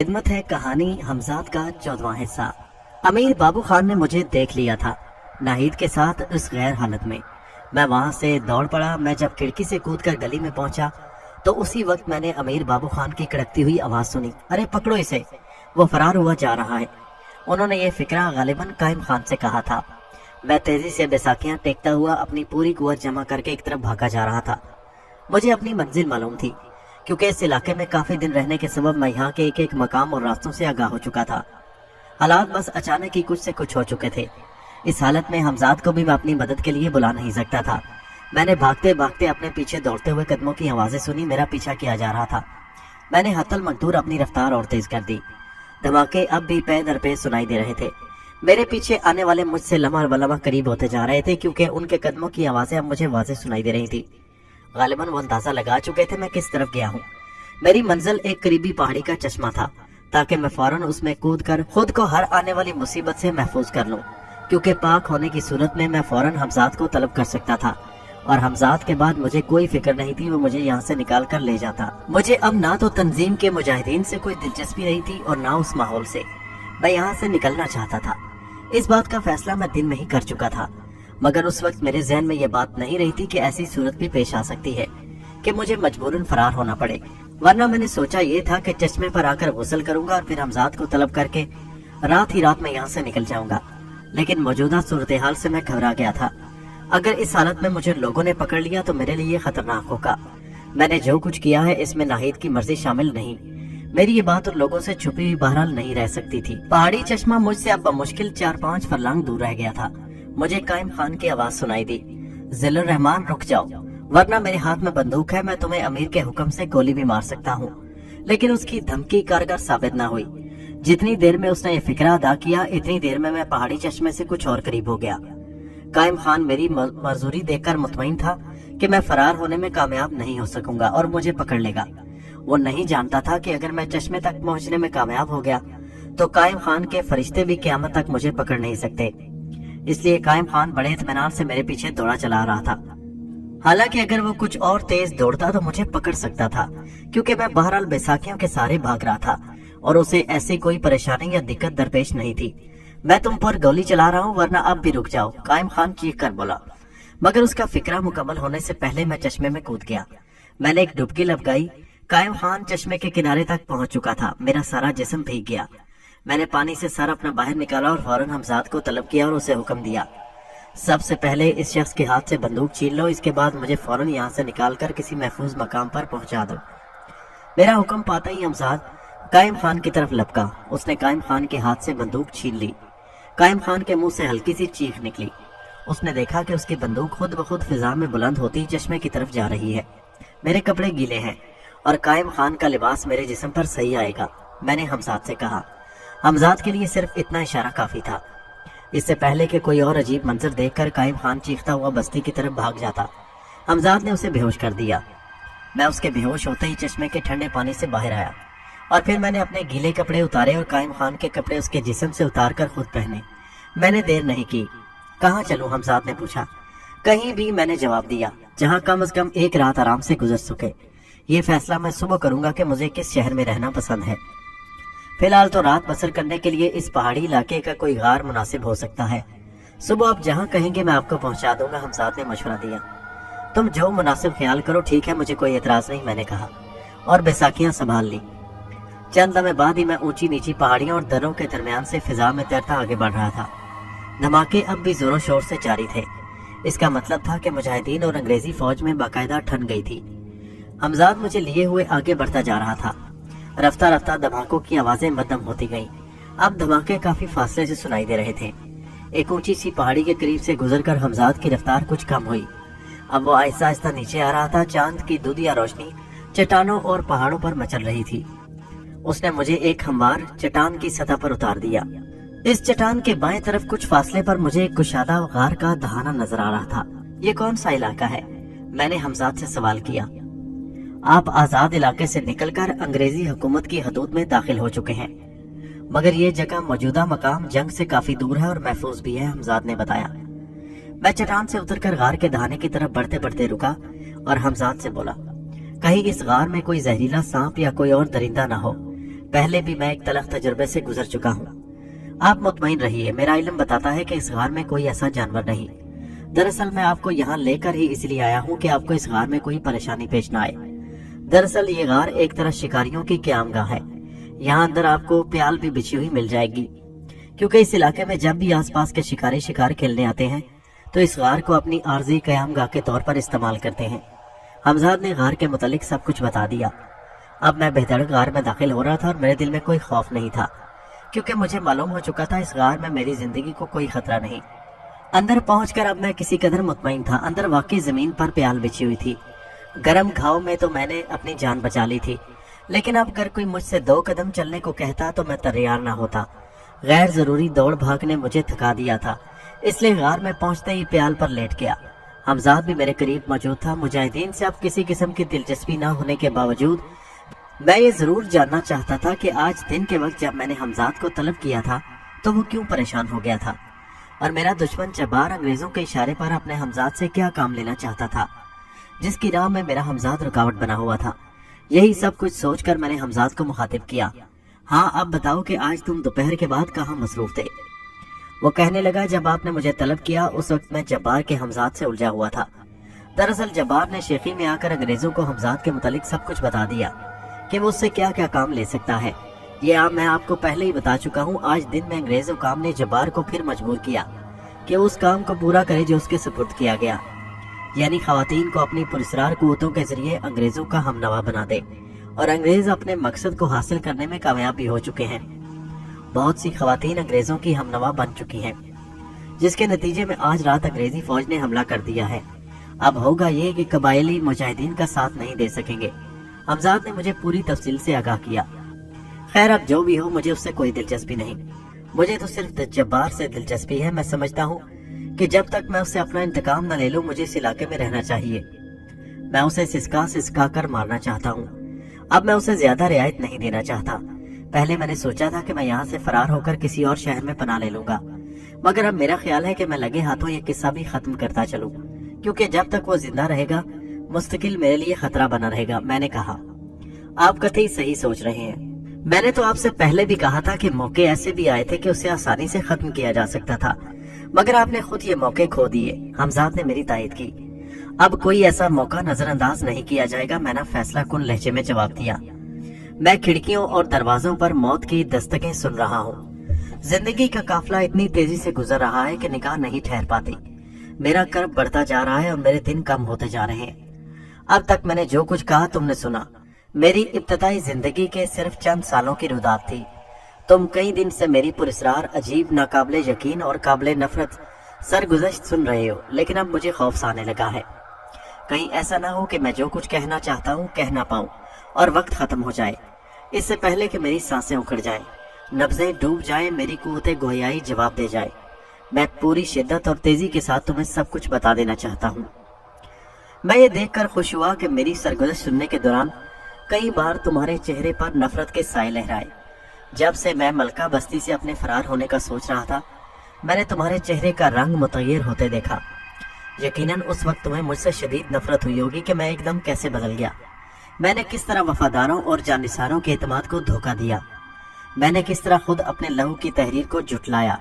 खिदमत है कहानी हमजाद का 14वां हिस्सा। अमीर बाबू खान ने मुझे देख लिया था नाहिद के साथ उस गैर हालत में। मैं वहां से दौड़ पड़ा। मैं जब खिड़की से कूदकर गली में पहुंचा तो उसी वक्त मैंने अमीर बाबू खान की कड़कती हुई आवाज सुनी, अरे पकड़ो इसे, वो फरार हुआ जा रहा है। उन्होंने ये फिक्रा गालिबन कायम खान से कहा था। मैं तेजी से बैसाखियां टेकता हुआ अपनी पूरी कुव्वत जमा करके एक तरफ भागा जा रहा था। मुझे अपनी मंजिल मालूम थी क्योंकि इस इलाके में काफी दिन रहने के सबब मैं यहाँ के एक एक मकाम और रास्तों से आगाह हो चुका था। हालात बस अचानक ही कुछ से कुछ हो चुके थे। इस हालत में हमजाद को भी मैं अपनी मदद के लिए बुला नहीं सकता था। मैंने भागते भागते अपने पीछे दौड़ते हुए कदमों की आवाजें सुनी। मेरा पीछा किया जा रहा था। मैंने हत्तल मकदूर अपनी रफ्तार और तेज कर दी। धमाके अब भी पे दर पे सुनाई दे रहे थे। मेरे पीछे आने वाले मुझसे लम्हा ब लम्हा करीब होते जा रहे थे क्योंकि उनके कदमों की आवाजें अब मुझे वाज़ेह सुनाई दे रही थी। गालिबन वो अंदाजा लगा चुके थे मैं किस तरफ गया हूँ। मेरी मंजिल एक करीबी पहाड़ी का चश्मा था ताकि मैं फौरन उसमें कूद कर खुद को हर आने वाली मुसीबत से महफूज कर लूं, क्योंकि पाक होने की सूरत में मैं फौरन हमजाद को तलब कर सकता था और हमजाद के बाद मुझे कोई फिक्र नहीं थी, वो मुझे यहाँ से निकाल कर ले जाता। मुझे अब ना तो तंजीम के मुजाहिदीन से कोई दिलचस्पी नहीं थी और ना उस माहौल से। मैं यहाँ से निकलना चाहता था। इस बात का फैसला मैं दिन में ही कर चुका था, मगर उस वक्त मेरे जहन में यह बात नहीं रही थी कि ऐसी सूरत भी पेश आ सकती है कि मुझे मजबूरन फरार होना पड़े। वरना मैंने सोचा ये था कि चश्मे पर आकर गुस्ल करूंगा और फिर हमजाद को तलब करके रात ही रात में यहाँ से निकल जाऊंगा। लेकिन मौजूदा सूरत हाल से मैं घबरा गया था। अगर इस हालत में मुझे लोगों ने पकड़ लिया तो मेरे लिए खतरनाक होगा। मैंने जो कुछ किया है इसमें नाहिद की मर्जी शामिल नहीं। मेरी ये बात उन लोगों से छुपी हुई बहरहाल नहीं रह सकती थी। पहाड़ी चश्मा मुझसे अब मुश्किल 4-5 फरलांग दूर रह गया था। मुझे कायम खान की आवाज सुनाई दी, जिल्लुर रहमान रुक जाओ, वरना मेरे हाथ में बंदूक है। मैं तुम्हें अमीर के हुक्म से गोली भी मार सकता हूँ। लेकिन उसकी धमकी कारगर साबित न हुई। जितनी देर में उसने ये फिक्रा अदा किया इतनी देर में मैं पहाड़ी चश्मे से कुछ और करीब हो गया। कायम खान मेरी मजदूरी देखकर मुतमईन था कि मैं फरार होने में कामयाब नहीं हो सकूंगा और मुझे पकड़ लेगा। वो नहीं जानता था कि अगर मैं चश्मे तक पहुंचने में कामयाब हो गया तो कायम खान के फरिश्ते भी क़यामत तक मुझे पकड़ नहीं सकते। इसलिए कायम खान बड़े इत्मीनान से मेरे पीछे दौड़ा चला रहा था। हालांकि अगर वो कुछ और तेज दौड़ता तो मुझे पकड़ सकता था, क्योंकि मैं बहरहाल बैसाखियों के सहारे भाग रहा था और उसे ऐसी कोई परेशानी या दिक्कत दरपेश नहीं थी। मैं तुम पर गोली चला रहा हूँ, वरना अब भी रुक जाओ, कायम खान चीख कर बोला। मगर उसका फिक्रा मुकम्मल होने से पहले मैं चश्मे में कूद गया। मैंने एक डुबकी लगाई। कायम खान चश्मे के किनारे तक पहुंच चुका था। मेरा सारा जिस्म भीग गया। मैंने पानी से सर अपना बाहर निकाला और फौरन हमजाद को तलब किया और उसे हुक्म दिया, सबसे पहले इस शख्स के हाथ से बंदूक छीन लो, इसके बाद मुझे फौरन यहाँ से निकालकर किसी महफूज मकाम पर पहुंचा दो। मेरा हुक्म पाता ही हमजाद कायम खान की तरफ लपका। उसने कायम खान के हाथ से बंदूक छीन ली। कायम खान के मुंह से हल्की सी चीख निकली। उसने देखा कि उसकी बंदूक खुद ब खुद फिजा में बुलंद होती चश्मे की तरफ जा रही है। मेरे कपड़े गीले हैं और कायम खान का लिबास मेरे जिस्म पर सही आएगा, मैंने हमजाद से कहा। हमजाद के लिए सिर्फ इतना इशारा काफी था। इससे पहले कि कोई और अजीब मंजर देखकर कायम खान चीखता हुआ बस्ती की तरफ भाग जाता, हमजाद ने उसे बेहोश कर दिया। मैं उसके बेहोश होते ही चश्मे के ठंडे पानी से बाहर आया और फिर मैंने अपने गीले कपड़े उतारे और कायम खान के कपड़े उसके जिस्म से उतार कर खुद पहने। मैंने देर नहीं की। कहाँ चलूं, हमजाद ने पूछा। कहीं भी, मैंने जवाब दिया, जहाँ कम से कम एक रात आराम से गुजर सके। ये फैसला मैं सुबह करूंगा कि मुझे किस शहर में रहना पसंद है। फिलहाल तो रात बसर करने के लिए इस पहाड़ी इलाके का कोई गार मुनासिब हो सकता है। सुबह आप जहाँ कहेंगे मैं आपको पहुंचा दूंगा, हमजाद ने मशवरा दिया। तुम जो मुनासिब ख्याल करो, ठीक है, मुझे कोई एतराज नहीं, मैंने कहा और बैसाखियां संभाल ली। चंद लम्हे बाद ही मैं ऊंची नीची पहाड़ियों और दर्रों के दरमियान से फिजा में तैरता आगे बढ़ रहा था। धमाके अब भी जोरों शोर से जारी थे। इसका मतलब था कि मुजाहिदीन और अंग्रेजी फौज में बाकायदा ठन गई थी। हमजाद मुझे लिए हुए आगे बढ़ता जा रहा था। रफ्ता रफ्ता धमाकों की आवाजें मध्यम होती गईं। अब धमाके काफी फासले से सुनाई दे रहे थे। एक ऊंची सी पहाड़ी के करीब से गुजरकर हमजाद की रफ्तार कुछ कम हुई। अब वो आहिस्ता आहिस्ता नीचे आ रहा था। चांद की दूधिया रोशनी चट्टानों और पहाड़ों पर मचल रही थी। उसने मुझे एक हमवार चट्टान की सतह पर उतार दिया। इस चट्टान के बाएं तरफ कुछ फासले पर मुझे एक कुशादा गार का दहाना नजर आ रहा था। ये कौन सा इलाका है, मैंने हमजाद से सवाल किया। आप आजाद इलाके से निकलकर अंग्रेजी हुकूमत की हदूद में दाखिल हो चुके हैं, मगर ये जगह मौजूदा मकाम जंग से काफी दूर है और महफूज भी है, हमजाद ने बताया। मैं चट्टान से उतरकर गार के दहाने की तरफ बढ़ते बढ़ते रुका और हमजाद से बोला, कहीं इस गार में कोई जहरीला सांप या कोई और दरिंदा ना हो, पहले भी मैं एक तलख तजुर्बे से गुजर चुका हूँ। आप मुतमईन रहिए, मेरा इल्म बताता है कि इस गार में कोई ऐसा जानवर नहीं। दरअसल मैं आपको यहाँ लेकर ही इसलिए आया हूँ कि आपको इस गार में कोई परेशानी पेश न आए। दरअसल ये गार एक तरह शिकारियों की क़यामगाह है। यहाँ अंदर आपको प्याल भी बिछी हुई मिल जाएगी, क्योंकि इस इलाके में जब भी आसपास के शिकारी शिकार खेलने आते हैं तो इस गार को अपनी आर्जी क़यामगाह के तौर पर इस्तेमाल करते हैं। हमजाद ने गार के मुतालिक सब कुछ बता दिया। अब मैं बेहतर गार में दाखिल हो रहा था और मेरे दिल में कोई खौफ नहीं था, क्योंकि मुझे मालूम हो चुका था इस गार में मेरी जिंदगी को कोई खतरा नहीं। अंदर पहुंचकर अब मैं किसी कदर मुतमईन था। अंदर वाकई जमीन पर प्याल बिछी हुई थी। गर्म घाव में तो मैंने अपनी जान बचा ली थी, लेकिन अब अगर कोई मुझसे 2 कदम चलने को कहता तो मैं तैयार ना होता। गैर जरूरी दौड़ भाग ने मुझे थका दिया था, इसलिए गार में पहुंचते ही प्याल पर लेट गया। हमजाद भी मेरे करीब मौजूद था। मुजाहिदीन से अब किसी किस्म की दिलचस्पी न होने के बावजूद मैं ये जरूर जानना चाहता था कि आज दिन के वक्त जब मैंने हमजाद को तलब किया था तो वो क्यों परेशान हो गया था, और मेरा दुश्मन जब्बार अंग्रेजों के इशारे पर अपने हमजाद से क्या काम लेना चाहता था, जिसकी राह में मेरा हमजाद रुकावट बना हुआ था। यही सब कुछ सोचकर मैंने हमजाद को मुखातिब किया। हाँ, अब बताओ कि आज तुम दोपहर के बाद कहाँ मसरूफ थे? वो कहने लगा, जब आपने मुझे तलब किया उस वक्त मैं जब्बार के हमजाद से उलझा हुआ था। दरअसल जब्बार ने शेखी में आकर अंग्रेजों को हमजाद के मुतालिक सब कुछ बता दिया कि वो उससे क्या क्या काम ले सकता है। ये मैं आपको पहले ही बता चुका हूँ। आज दिन में अंग्रेजों काम ने जब्बार को फिर मजबूर किया कि उस काम को पूरा करे जो उसके सुपुर्द किया गया, यानी खवातीन को अपनी पुरस्कार कुव्वतों के जरिए अंग्रेजों का हमनवा बना दे, और अंग्रेज अपने मकसद को हासिल करने में कामयाब भी हो चुके हैं। बहुत सी खवातीन अंग्रेजों की हमनवा बन चुकी हैं, जिसके नतीजे में आज रात अंग्रेजी फौज ने हमला कर दिया है। अब होगा ये कि कबायली मुजाहिदीन का साथ नहीं दे सकेंगे। हमजाद ने मुझे पूरी तफसील से आगाह किया। खैर, अब जो भी हो, मुझे उससे कोई दिलचस्पी नहीं। मुझे तो सिर्फ जब्बार से दिलचस्पी है। मैं समझता हूँ कि जब तक मैं उससे अपना इंतकाम न ले लूं, मुझे इस इलाके में रहना चाहिए। मैं उसे सिसका कर मारना चाहता हूँ। अब मैं उसे ज्यादा रियायत नहीं देना चाहता। पहले मैंने सोचा था कि मैं यहाँ से फरार होकर किसी और शहर में पनाह ले लूंगा, मगर अब मेरा ख्याल है कि मैं लगे हाथों ये किस्सा भी खत्म करता चलूं, क्योंकि जब तक वो जिंदा रहेगा मुस्तकिल मेरे लिए खतरा बना रहेगा। मैंने कहा, आप कतई सही सोच रहे हैं। मैंने तो आपसे पहले भी कहा था कि मौके ऐसे भी आए थे कि उसे आसानी से खत्म किया जा सकता था, मगर आपने खुद ये मौके खो दिए। हमजाद ने मेरी तायद की। अब कोई ऐसा मौका नजरअंदाज नहीं किया जाएगा, मैंने फैसला कुन लहजे में जवाब दिया। मैं खिड़कियों और दरवाजों पर मौत की दस्तकें सुन रहा हूँ। जिंदगी का काफिला इतनी तेजी से गुजर रहा है कि निगाह नहीं ठहर पाती। मेरा कर्ब बढ़ता जा रहा है और मेरे दिन कम होते जा रहे हैं। अब तक मैंने जो कुछ कहा तुमने सुना। मेरी इब्तदाई जिंदगी के सिर्फ चंद सालों की रुदात थी। तुम कई दिन से मेरी पुरस्कार अजीब, नाकाबिले यकीन और काबिले नफरत सरगुज़श्त सुन रहे हो, लेकिन अब मुझे खौफ सा आने लगा है। कहीं ऐसा ना हो कि मैं जो कुछ कहना चाहता हूँ कह ना पाऊँ और वक्त खत्म हो जाए, इससे पहले कि मेरी सांसें उखड़ जाएं, नब्जें डूब जाएं, मेरी कुव्वते गोयाई जवाब दे जाए। मैं पूरी शिद्दत और तेजी के साथ तुम्हें सब कुछ बता देना चाहता हूँ। मैं ये देखकर खुश हुआ कि मेरी सरगुज़श्त सुनने के दौरान कई बार तुम्हारे चेहरे पर नफरत के साए लहराए। जब से मैं मलका बस्ती से अपने फरार होने का सोच रहा था, मैंने तुम्हारे चेहरे का रंग मुतगैर होते देखा। यकीनन उस वक्त तुम्हें मुझसे शदीद नफरत हुई होगी कि मैं एकदम कैसे बदल गया। मैंने किस तरह वफादारों और जानिसारों के एतमाद को धोखा दिया। मैंने किस तरह खुद अपने लहू की तहरीर को जुटलाया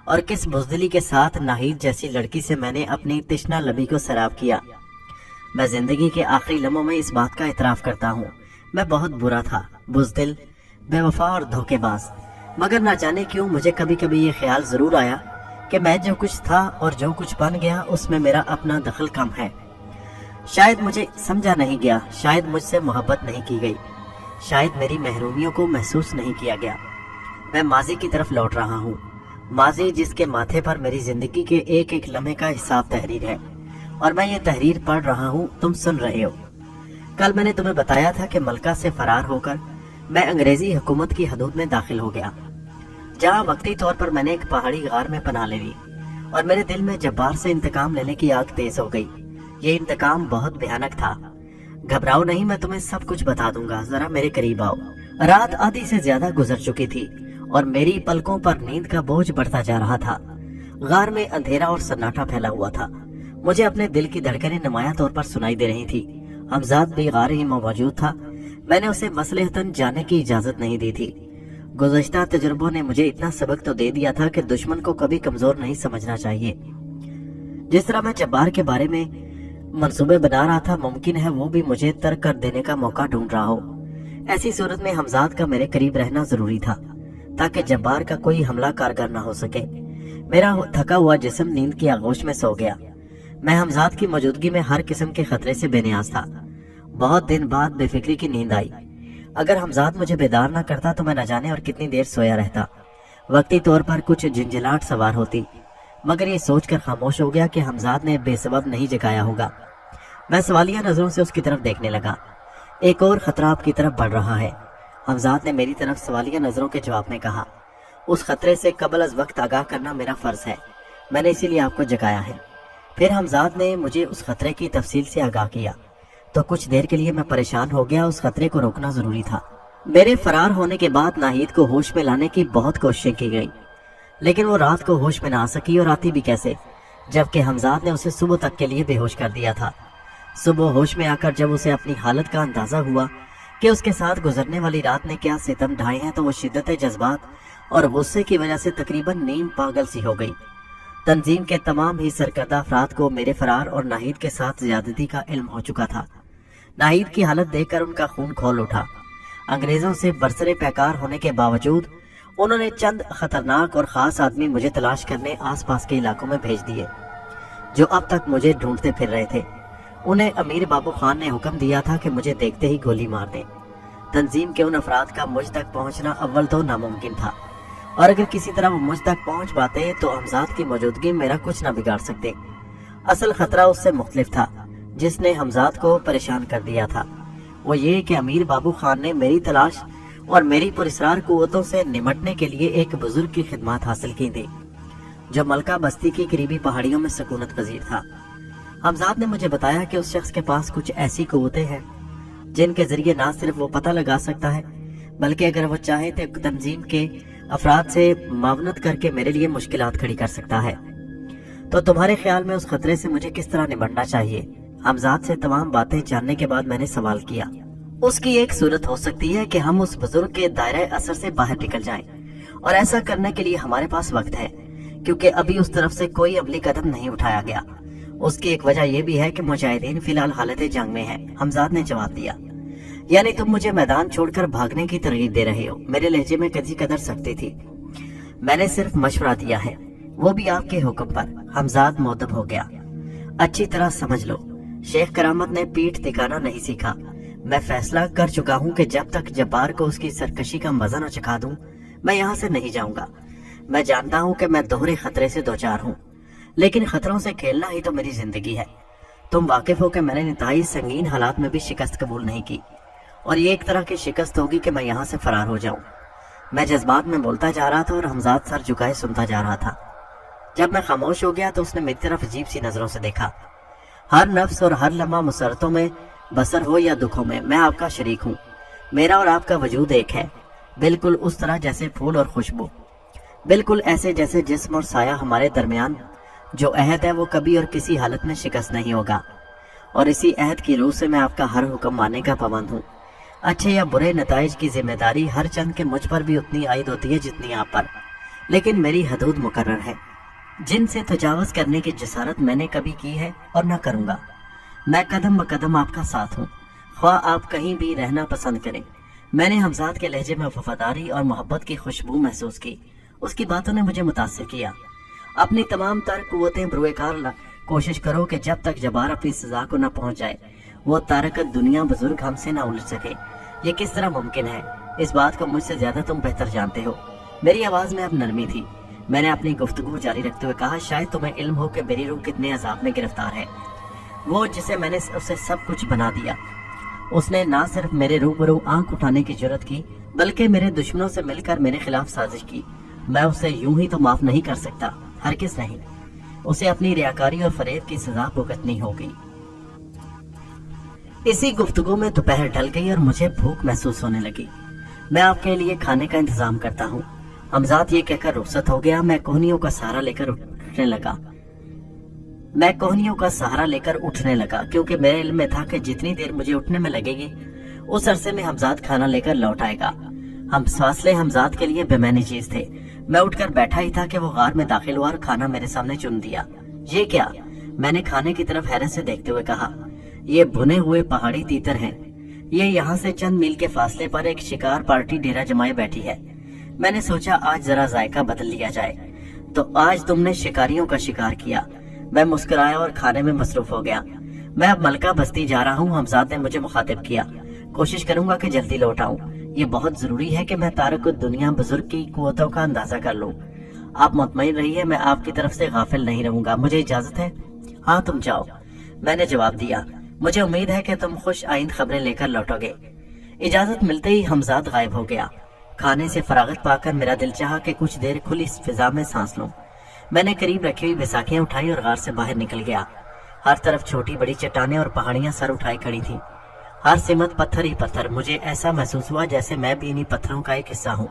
और किस बुज़दिली के साथ नाहिद जैसी लड़की से मैंने अपनी तिश्ना लबी को सराब किया। मैं जिंदगी के आखिरी लम्हों में इस बात का इतराफ़ करता हूँ, मैं बहुत बुरा था, बुज़दिल, बेवफा और धोखेबाज। मगर ना जाने क्यों मुझे कभी कभी ये ख्याल ज़रूर आया कि मैं जो कुछ था और जो कुछ बन गया उसमें मेरा अपना दखल कम है। शायद मुझे समझा नहीं गया, शायद मुझसे मोहब्बत नहीं की गई, शायद मेरी महरूमियों को महसूस नहीं किया गया। मैं माजी की तरफ लौट रहा हूँ, माजी जिसके माथे पर मेरी जिंदगी के एक एक लम्हे का हिसाब तहरीर है, और मैं ये तहरीर पढ़ रहा हूँ, तुम सुन रहे हो। कल मैंने तुम्हें बताया था कि मलका से फरार होकर मैं अंग्रेजी हुकूमत की हदूद में दाखिल हो गया, जहाँ वक्ती तौर पर मैंने एक पहाड़ी गार में पनाह ले ली और मेरे दिल में जब्बार से इंतकाम लेने की आग तेज हो गई। ये इंतकाम बहुत भयानक था। घबराओ नहीं, मैं तुम्हें सब कुछ बता दूंगा, जरा मेरे करीब आओ। रात आधी से ज्यादा गुजर चुकी थी और मेरी पलकों पर नींद का बोझ बढ़ता जा रहा था। गार में अंधेरा और सन्नाटा फैला हुआ था। मुझे अपने दिल की धड़कनें नुमाया तौर पर सुनाई दे रही थी। हमजाद भी गार ही में मौजूद था। मैंने उसे मसलहतन जाने की इजाजत नहीं दी थी। गुज़श्ता तजुर्बों ने मुझे इतना सबक तो दे दिया था कि दुश्मन को कभी कमजोर नहीं समझना चाहिए। जिस तरह मैं जब्बार के बारे में मंसूबे बना रहा था, मुमकिन है वो भी मुझे तर्क कर देने का मौका ढूंढ रहा हो। ऐसी सूरत में हमजाद का मेरे करीब रहना जरूरी था ताकि जब्बार का कोई हमला कारगर न हो सके। मेरा थका हुआ जिस्म नींद की आगोश में सो गया। मैं हमजाद की मौजूदगी में हर किस्म के खतरे से बेनियाज था। बहुत दिन बाद बेफिक्री की नींद आई। अगर हमजाद मुझे बेदार न करता तो मैं न जाने और कितनी देर सोया रहता। वक्ती तौर पर कुछ झिंझलाहट सवार होती, मगर ये सोचकर खामोश हो गया कि हमजाद ने बेसबब नहीं जगाया होगा। मैं सवालिया नजरों से उसकी तरफ देखने लगा। एक और खतरा आपकी तरफ बढ़ रहा है, हमजाद ने मेरी तरफ सवालिया नजरों के जवाब में कहा। उस खतरे से कबल अज वक्त आगाह करना मेरा फर्ज है, मैंने इसीलिए आपको जगाया है। फिर हमजाद ने मुझे उस खतरे की तफसील से आगाह किया तो कुछ देर के लिए मैं परेशान हो गया। उस खतरे को रोकना जरूरी था। मेरे फरार होने के बाद नाहिद को होश में लाने की बहुत कोशिशें की गई, लेकिन वो रात को होश में ना आ सकी, और आती भी कैसे जबकि हमजाद ने उसे सुबह तक के लिए बेहोश कर दिया था। सुबह होश में आकर जब उसे अपनी हालत का अंदाजा हुआ कि उसके साथ गुजरने वाली रात ने क्या सितम ढाए हैं, तो वो शिद्दत जज्बात और गुस्से की वजह से तकरीबन नीम पागल सी हो गई। तंजीम के तमाम ही सरकर्दा अफराद को मेरे फरार और नाहिद के साथ ज्यादती का इल्म हो चुका था। नाहिद की हालत देखकर उनका खून खोल उठा। अंग्रेजों से बरसरे पैकार होने के बावजूद उन्होंने चंद खतरनाक और खास आदमी मुझे तलाश करने आसपास के इलाकों में भेज दिए जो अब तक मुझे ढूंढते फिर रहे थे। उन्हें अमीर बाबू खान ने हुक्म दिया था कि मुझे देखते ही गोली मार दें। तंजीम के उन अफराद का मुझ तक पहुंचना अव्वल तो नामुमकिन था, और अगर किसी तरह वो मुझ तक पहुंच पाते तो हमजाद की मौजूदगी मेरा कुछ न बिगाड़ सकते। असल खतरा उससे मुख्तलिफ था जिसने हमजाद को परेशान कर दिया था। वो ये कि अमीर बाबू खान ने मेरी तलाश और मेरी पुरस्रार कुव्वतों से निमटने के लिए एक बुजुर्ग की खिदमत हासिल की थी जो मलका बस्ती की करीबी पहाड़ियों में सकूनत पजीर था। हमजाद ने मुझे बताया कि उस शख्स के पास कुछ ऐसी कुव्वतें हैं जिनके जरिए ना सिर्फ वो पता लगा सकता है, बल्कि अगर वो चाहे तो तंजीम के अफराद से मावनत करके मेरे लिए मुश्किलात खड़ी कर सकता है। तो तुम्हारे ख्याल में उस खतरे से मुझे किस तरह निपटना चाहिए? हमजाद से तमाम बातें जानने के बाद मैंने सवाल किया। उसकी एक सूरत हो सकती है कि हम उस बुजुर्ग के दायरे असर से बाहर निकल जाएं, और ऐसा करने के लिए हमारे पास वक्त है क्योंकि अभी उस तरफ से कोई अमली कदम नहीं उठाया गया। उसकी एक वजह यह भी है कि मुजाहिदीन फिलहाल हालत जंग में है। हमजाद ने जवाब दिया। यानी तुम मुझे मैदान छोड़कर भागने की तरगीब दे रहे हो? मेरे लहजे में कदी कदर सकती थी। मैंने सिर्फ मशवरा दिया है, वो भी आपके हुक्म पर। हमजाद मुअद्दब हो गया। अच्छी तरह समझ लो, शेख करामत ने पीठ तिकाना नहीं सीखा। मैं फैसला कर चुका हूँ कि जब तक जब्बार को उसकी सरकशी का मजा न चखा दूं, मैं यहाँ से नहीं जाऊंगा। मैं जानता हूँ कि मैं दोहरे खतरे से दो चार हूँ, लेकिन खतरों से खेलना ही तो मेरी जिंदगी है। तुम वाकिफ हो कि मैंने इंतहाई संगीन हालात में भी शिकस्त कबूल नहीं की, और ये एक तरह की शिकस्त होगी कि मैं यहाँ से फरार हो जाऊं। मैं जज्बात में बोलता जा रहा था और हमजाद सर झुकाए सुनता जा रहा था। जब मैं खामोश हो गया तो उसने मेरी तरफ अजीब सी नजरों से देखा। हर नफ्स और हर लम्हा मुसरतों में, बसर हो या दुखों में, मैं आपका शरीक हूँ। मेरा और आपका वजूद एक है, बिल्कुल उस तरह जैसे फूल और खुशबू, बिल्कुल ऐसे जैसे जिस्म और साया हमारे दरमियान जो अहद है वो कभी और किसी हालत में शिकस्त नहीं होगा, और इसी अहद की रूह से मैं आपका हर हुक्म मानने का पाबंद हूँ। अच्छे या बुरे नताइज की जिम्मेदारी हर चंद के मुझ पर भी उतनी आयद होती है जितनी आप पर, लेकिन मेरी हदूद मुकर्रर है जिनसे तजावज करने की जसारत मैंने कभी की है और न करूँगा। मैं कदम ब कदम आपका साथ हूँ, ख्वाह आप कहीं भी रहना पसंद करें। मैंने हमजाद के लहजे में वफादारी और मोहब्बत की खुशबू महसूस की। उसकी बातों ने मुझे मुतासिर किया। अपनी तमाम तर कुव्वतें बुरुएकार कोशिश करो कि जब तक जब्बार अपनी सजा को न पहुंच जाए वो तारकत दुनिया बुजुर्ग हमसे ना उलझ सके। ये किस तरह मुमकिन है? इस बात को मुझसे ज्यादा तुम बेहतर जानते हो। मेरी आवाज में अब नरमी थी। मैंने अपनी गुफ्तगू जारी रखते हुए कहा, शायद तुम्हें इल्म हो कि मेरी रूह कितने अजाब में गिरफ्तार है। वो जिसे मैंने उसे सब कुछ बना दिया, उसने ना सिर्फ मेरे रूबरू आंख उठाने की जरूरत की, बल्कि मेरे दुश्मनों से मिलकर मेरे खिलाफ साजिश की। मैं उसे यूं ही तो माफ नहीं कर सकता, हरगिज़ नहीं। उसे अपनी रियाकारी और फरेब की सजा भुगतनी होगी। इसी गुफ्तगू में दोपहर ढल गई और मुझे भूख महसूस होने लगी। मैं आपके लिए खाने का इंतजाम करता हूँ। हमजाद ये कहकर रुखसत हो गया। मैं कोहनियों का सहारा लेकर उठने लगा क्योंकि मेरे इल्म में था कि जितनी देर मुझे उठने में लगेगी उस अरसे में हमजाद खाना लेकर लौट आएगा। हम फासले हमजाद के लिए बेमानी चीज थे। मैं उठकर बैठा ही था कि वो गार में दाखिल हुआ और खाना मेरे सामने चुन दिया। ये क्या? मैंने खाने की तरफ हैरत से देखते हुए कहा। ये भुने हुए पहाड़ी तीतर हैं। ये यहाँ से चंद मील के फासले पर एक शिकार पार्टी डेरा जमाए बैठी है। मैंने सोचा आज जरा जायका बदल लिया जाए। तो आज तुमने शिकारियों का शिकार किया। मैं मुस्कुराया और खाने में मसरूफ हो गया। मैं अब मलका बस्ती जा रहा हूँ, हमजाद ने मुझे मुखातिब किया। कोशिश करूंगा कि जल्दी लौट आऊं। ये बहुत जरूरी है कि मैं तारक दुनिया बुजुर्ग की कुव्वतों का अंदाजा कर लूं। आप मुतमईन रहिए, मैं आपकी तरफ से गाफिल नहीं रहूंगा। मुझे इजाजत है? हाँ, तुम जाओ, मैंने जवाब दिया। मुझे उम्मीद है कि तुम खुश आइंद खबरें लेकर लौटोगे। इजाजत मिलते ही हमजाद गायब हो गया। खाने से फरागत पाकर मेरा दिल चाहा कि कुछ देर खुली फिजा में सांस लूं। मैंने करीब रखी हुई बैसाखियां उठाई और गार से बाहर निकल गया। हर तरफ छोटी बड़ी चट्टानें और पहाड़ियां सर उठाई खड़ी थी। हर सिमत पत्थर ही पत्थर। मुझे ऐसा महसूस हुआ जैसे मैं भी इन्हीं पत्थरों का एक हिस्सा हूँ।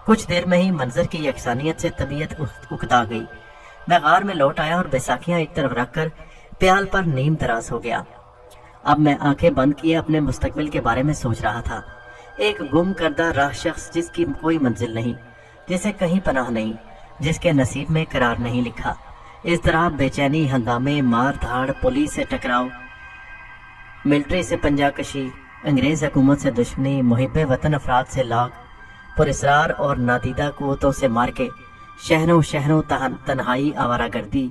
कुछ देर में ही मंजर की यकसानियत से तबीयत उकता गई। मैं गार में लौट आया और बैसाखियां एक तरफ रखकर प्याल पर नीम दराज हो गया। अब मैं आंखें बंद किए अपने मुस्तकबिल के बारे में सोच रहा था। एक गुम करदा राह शख्स जिसकी कोई मंजिल नहीं, जिसे कहीं पनाह नहीं, जिसके नसीब में करार नहीं लिखा। इस तरह बेचैनी, हंगामे, मार धाड़, पुलिस से टकराव, मिलिट्री से पंजा कशी, अंग्रेज हुकूमत से दुश्मनी, मुहिब्बे वतन अफराद से लाग, पुरस्रार और नादीदा कुव्वतों से मार के, शहरों शहरों तन्हाई, आवारागर्दी,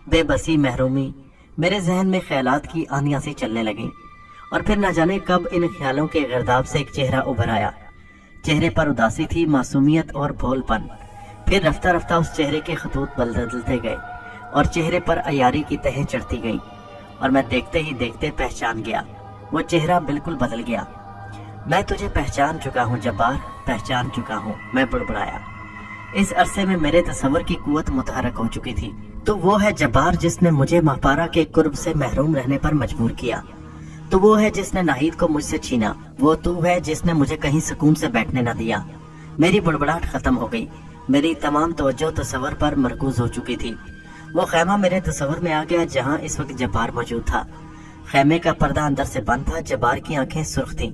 बेबसी, महरूमी। मेरे जहन में ख्यालात की आंधियां सी चलने लगी और फिर न जाने कब इन ख्यालों के गर्दाब से एक चेहरा उभर आया। चेहरे पर उदासी थी, मासूमियत और भोलपन। फिर रफ्ता रफ्ता उस चेहरे के खतूत बदलते गए और चेहरे पर अयारी की तहें चढ़ती गई और मैं देखते ही देखते पहचान गया। वो चेहरा बिल्कुल बदल गया। मैं तुझे पहचान चुका हूँ जब्बार, पहचान चुका हूँ, मैं बुड़बुड़ाया। इस अरसे में मेरे तसव्वुर की कुव्वत मुतहरक हो चुकी थी। तो वो है जब्बार जिसने मुझे मापारा के कुर्ब से महरूम रहने पर मजबूर किया। तो वो है जिसने नाहिद को मुझसे छीना। वो तू है जिसने मुझे कहीं सुकून से बैठने न दिया। मेरी बुड़बुड़ाहट खत्म हो गई। मेरी तमाम तवज्जो तसव्वुर पर मरकूज हो चुकी थी। वो खैमा मेरे तसव्वुर में आ गया जहाँ इस वक्त जब्बार मौजूद था। खैमे का पर्दा अंदर से बंद था। जब्बार की आंखें सुर्ख थीं।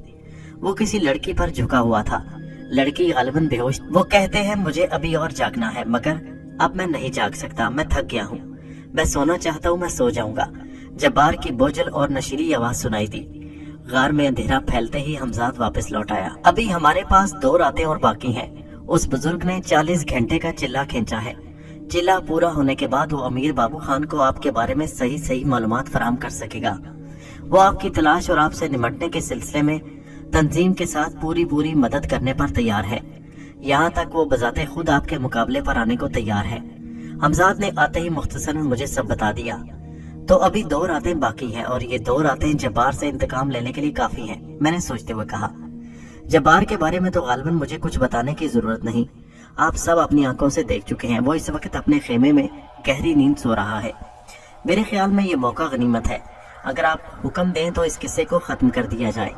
वो किसी लड़की पर झुका हुआ था। लड़की गालिबन बेहोश। वो कहते हैं मुझे अभी और जागना है, मगर अब मैं नहीं जाग सकता। मैं थक गया हूँ। मैं सोना चाहता हूँ, मैं सो जाऊंगा। जब्बार की बोझल और नशीली आवाज सुनाई दी। गार में अंधेरा फैलते ही हमजाद वापस लौट आया। अभी हमारे पास 2 रातें और बाकी हैं। उस बुजुर्ग ने 40 घंटे का चिल्ला खींचा है। चिल्ला पूरा होने के बाद वो अमीर बाबू खान को आपके बारे में सही सही मालूमात फराहम कर सकेगा। वो आपकी तलाश और आपसे निमटने के सिलसिले में तंजीम के साथ पूरी मदद करने पर तैयार है। यहाँ तक वो बजाते खुद आपके मुकाबले पर आने को तैयार है। हमजाद ने आते ही मुख्तसरन मुझे सब बता दिया। तो अभी 2 रातें बाकी हैं और ये 2 रातें जब्बार से इंतकाम लेने के लिए काफी हैं, मैंने सोचते हुए कहा। जब्बार के बारे में तो गालिबन मुझे कुछ बताने की जरूरत नहीं। आप सब अपनी आंखों से देख चुके हैं। वो इस वक्त अपने खेमे में गहरी नींद सो रहा है। मेरे ख्याल में ये मौका गनीमत है। अगर आप हुक्म दें तो इस किस्से को खत्म कर दिया जाए।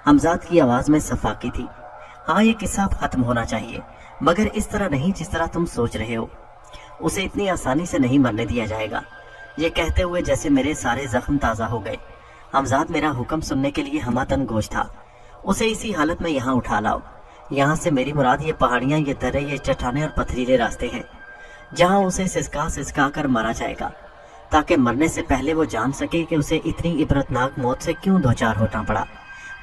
हमजाद की आवाज में सफाकी थी। हाँ, ये किस्सा खत्म होना चाहिए, मगर इस तरह नहीं जिस तरह तुम सोच रहे हो। उसे इतनी आसानी से नहीं मरने दिया जाएगा। ये कहते हुए जैसे मेरे सारे जख्म ताज़ा हो गए। हमजाद मेरा हुक्म सुनने के लिए हमातन गोश था। उसे इसी हालत में यहाँ उठा लाओ। यहाँ से मेरी मुराद ये पहाड़ियाँ, ये दर्रे, ये चट्टानें और पथरीले रास्ते हैं जहाँ उसे सिसका कर मारा जाएगा, ताकि मरने से पहले वो जान सके कि उसे इतनी इबरतनाक मौत से क्यों 2-4 होना पड़ा।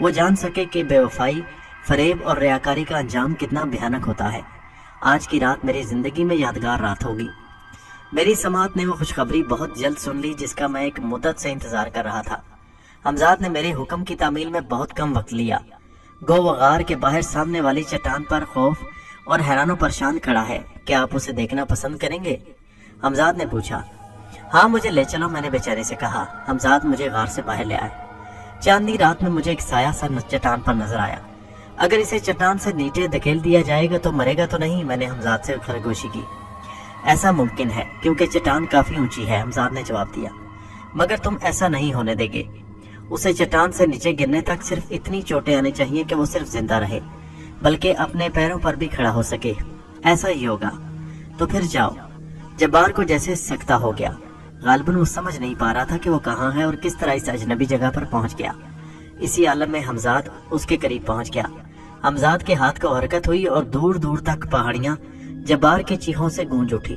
वो जान सके कि बेवफाई, फरेब और रियाकारी का अंजाम कितना भयानक होता है। आज की रात मेरी जिंदगी में यादगार रात होगी। मेरी समात ने वो खुशखबरी बहुत जल्द सुन ली जिसका मैं एक मुद्दत से इंतजार कर रहा था। हमजाद ने मेरे हुक्म की तामील में बहुत कम वक्त लिया। गो वो गार के बाहर सामने वाली चट्टान पर खौफ और हैरानो परेशान खड़ा है। क्या आप उसे देखना पसंद करेंगे? हमजाद ने पूछा। हाँ, मुझे ले चलो, मैंने बेचारे से कहा। हमजाद मुझे गार से बाहर ले आए। चांदनी रात में मुझे एक साया सा चट्टान पर नजर आया। अगर इसे चट्टान से नीचे धकेल दिया जाएगा तो मरेगा तो नहीं? मैंने हमजाद से खरगोशी की। ऐसा मुमकिन है क्योंकि चट्टान काफी ऊंची है, हमजाद ने जवाब दिया। मगर तुम ऐसा नहीं होने देंगे। उसे चट्टान से नीचे गिरने तक सिर्फ इतनी चोटें आनी चाहिए कि वो सिर्फ जिंदा रहे, बल्कि अपने पैरों पर भी खड़ा हो सके। ऐसा ही होगा। तो फिर जाओ। जब्बार को जैसे सख्ता हो गया। गालिबन वो समझ नहीं पा रहा था कि वो कहाँ है और किस तरह इस अजनबी जगह पर पहुंच गया। इसी आलम में हमजाद उसके करीब पहुंच गया। हमजाद के हाथ को हरकत हुई और दूर दूर तक पहाड़ियां जब्बार की चीखों से गूंज उठी।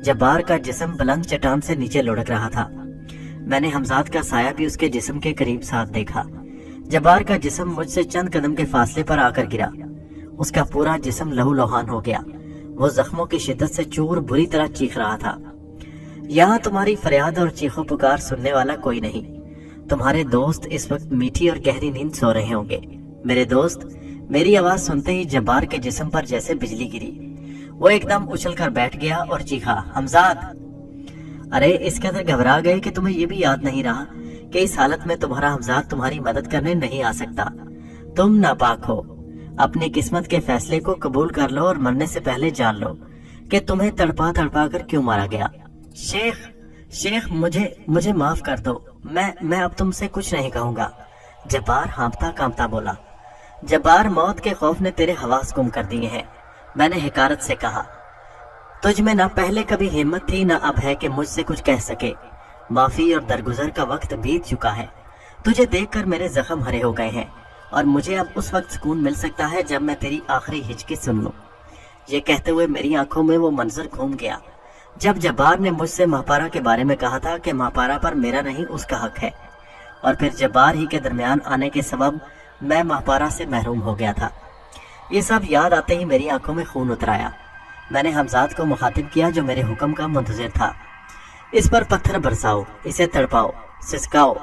जब्बार का जिस्म बुलंद चट्टान से नीचे लुढ़क रहा था। मैंने हमजाद का साया भी उसके जिस्म के करीब साथ देखा। जब्बार का जिस्म मुझसे चंद कदम के फासले पर आकर गिरा। उसका पूरा जिस्म लहूलुहान हो गया। वो जख्मों की शिद्दत से चूर बुरी तरह चीख रहा था। यहाँ तुम्हारी फरियाद और चीखों पुकार सुनने वाला कोई नहीं। तुम्हारे दोस्त इस वक्त मीठी और गहरी नींद सो रहे होंगे। मेरे दोस्त, मेरी आवाज सुनते ही जब्बार के जिस्म पर जैसे बिजली गिरी। वो एकदम उछल कर बैठ गया और चीखा, हमजाद! अरे इस कदर घबरा गए कि तुम्हें ये भी याद नहीं रहा कि इस हालत में तुम्हारा हमजाद तुम्हारी मदद करने नहीं आ सकता। तुम नापाक हो। अपनी किस्मत के फैसले को कबूल कर लो और मरने से पहले जान लो कि तुम्हें तड़पा तड़पा कर क्यों मारा गया। शेख मुझे माफ कर दो। मैं अब तुमसे कुछ नहीं कहूंगा। जब्बार हाँफता कांपता बोला। जब्बार, मौत के खौफ ने तेरे हवास गुम कर दिए हैं। मैंने हिकारत से कहा, तुझ में ना पहले कभी हिम्मत थी ना अब है कि मुझसे कुछ कह सके। माफी और दरगुजर का वक्त बीत चुका है। तुझे देखकर मेरे जख्म हरे हो गए हैं और मुझे अब उस वक्त सुकून मिल सकता है जब मैं तेरी आखिरी हिचकी सुन लूं। ये कहते हुए मेरी आंखों में वो मंजर घूम गया जब जब्बार ने मुझसे महापारा के बारे में कहा था कि महापारा पर मेरा नहीं उसका हक है, और फिर जब्बार ही के दरमियान आने के सबब मैं महापारा से महरूम हो गया था। ये सब याद आते ही मेरी आंखों में खून उतर आया। मैंने हमजाद को मुखातिब किया जो मेरे हुक्म का मुंतजिर था। इस पर पत्थर बरसाओ, इसे तड़पाओ, सिसकाओ,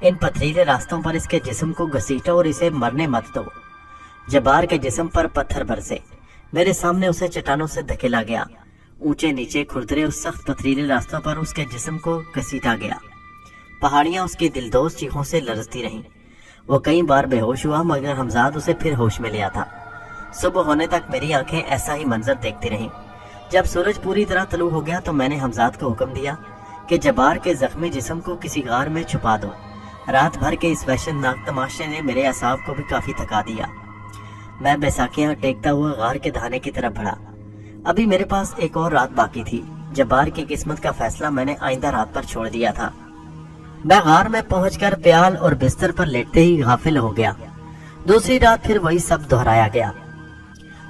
इन पथरीले रास्तों पर इसके जिस्म को घसीटो और इसे मरने मत दो। जब्बार के जिस्म पर पत्थर बरसे। मेरे सामने उसे चट्टानों से धकेला गया। ऊंचे नीचे खुरदरे उस सख्त पथरीले रास्तों पर उसके जिस्म को घसीटा गया। पहाड़ियां उसकी दिलदोज चीखों से लरजती रहीं। वो कई बार बेहोश हुआ मगर हमजाद उसे फिर होश में लिया था। सुबह होने तक मेरी आंखें ऐसा ही मंजर देखती रहीं। जब सूरज पूरी तरह तलू हो गया तो मैंने हमजाद को हुक्म दिया कि जब्बार के जख्मी जिस्म को किसी गार में छुपा दो। रात भर के इस वहशतनाक तमाशे ने मेरे असाब को भी काफी थका दिया। मैं बैसाखियां टेकता हुआ गार के धाने की तरफ बढ़ा। अभी मेरे पास एक और रात बाकी थी। जब्बार की किस्मत का फैसला मैंने आइंदा रात पर छोड़ दिया था। मैं गार में पहुंचकर प्याल और बिस्तर पर लेटते ही गाफिल हो गया। दूसरी रात फिर वही सब दोहराया गया।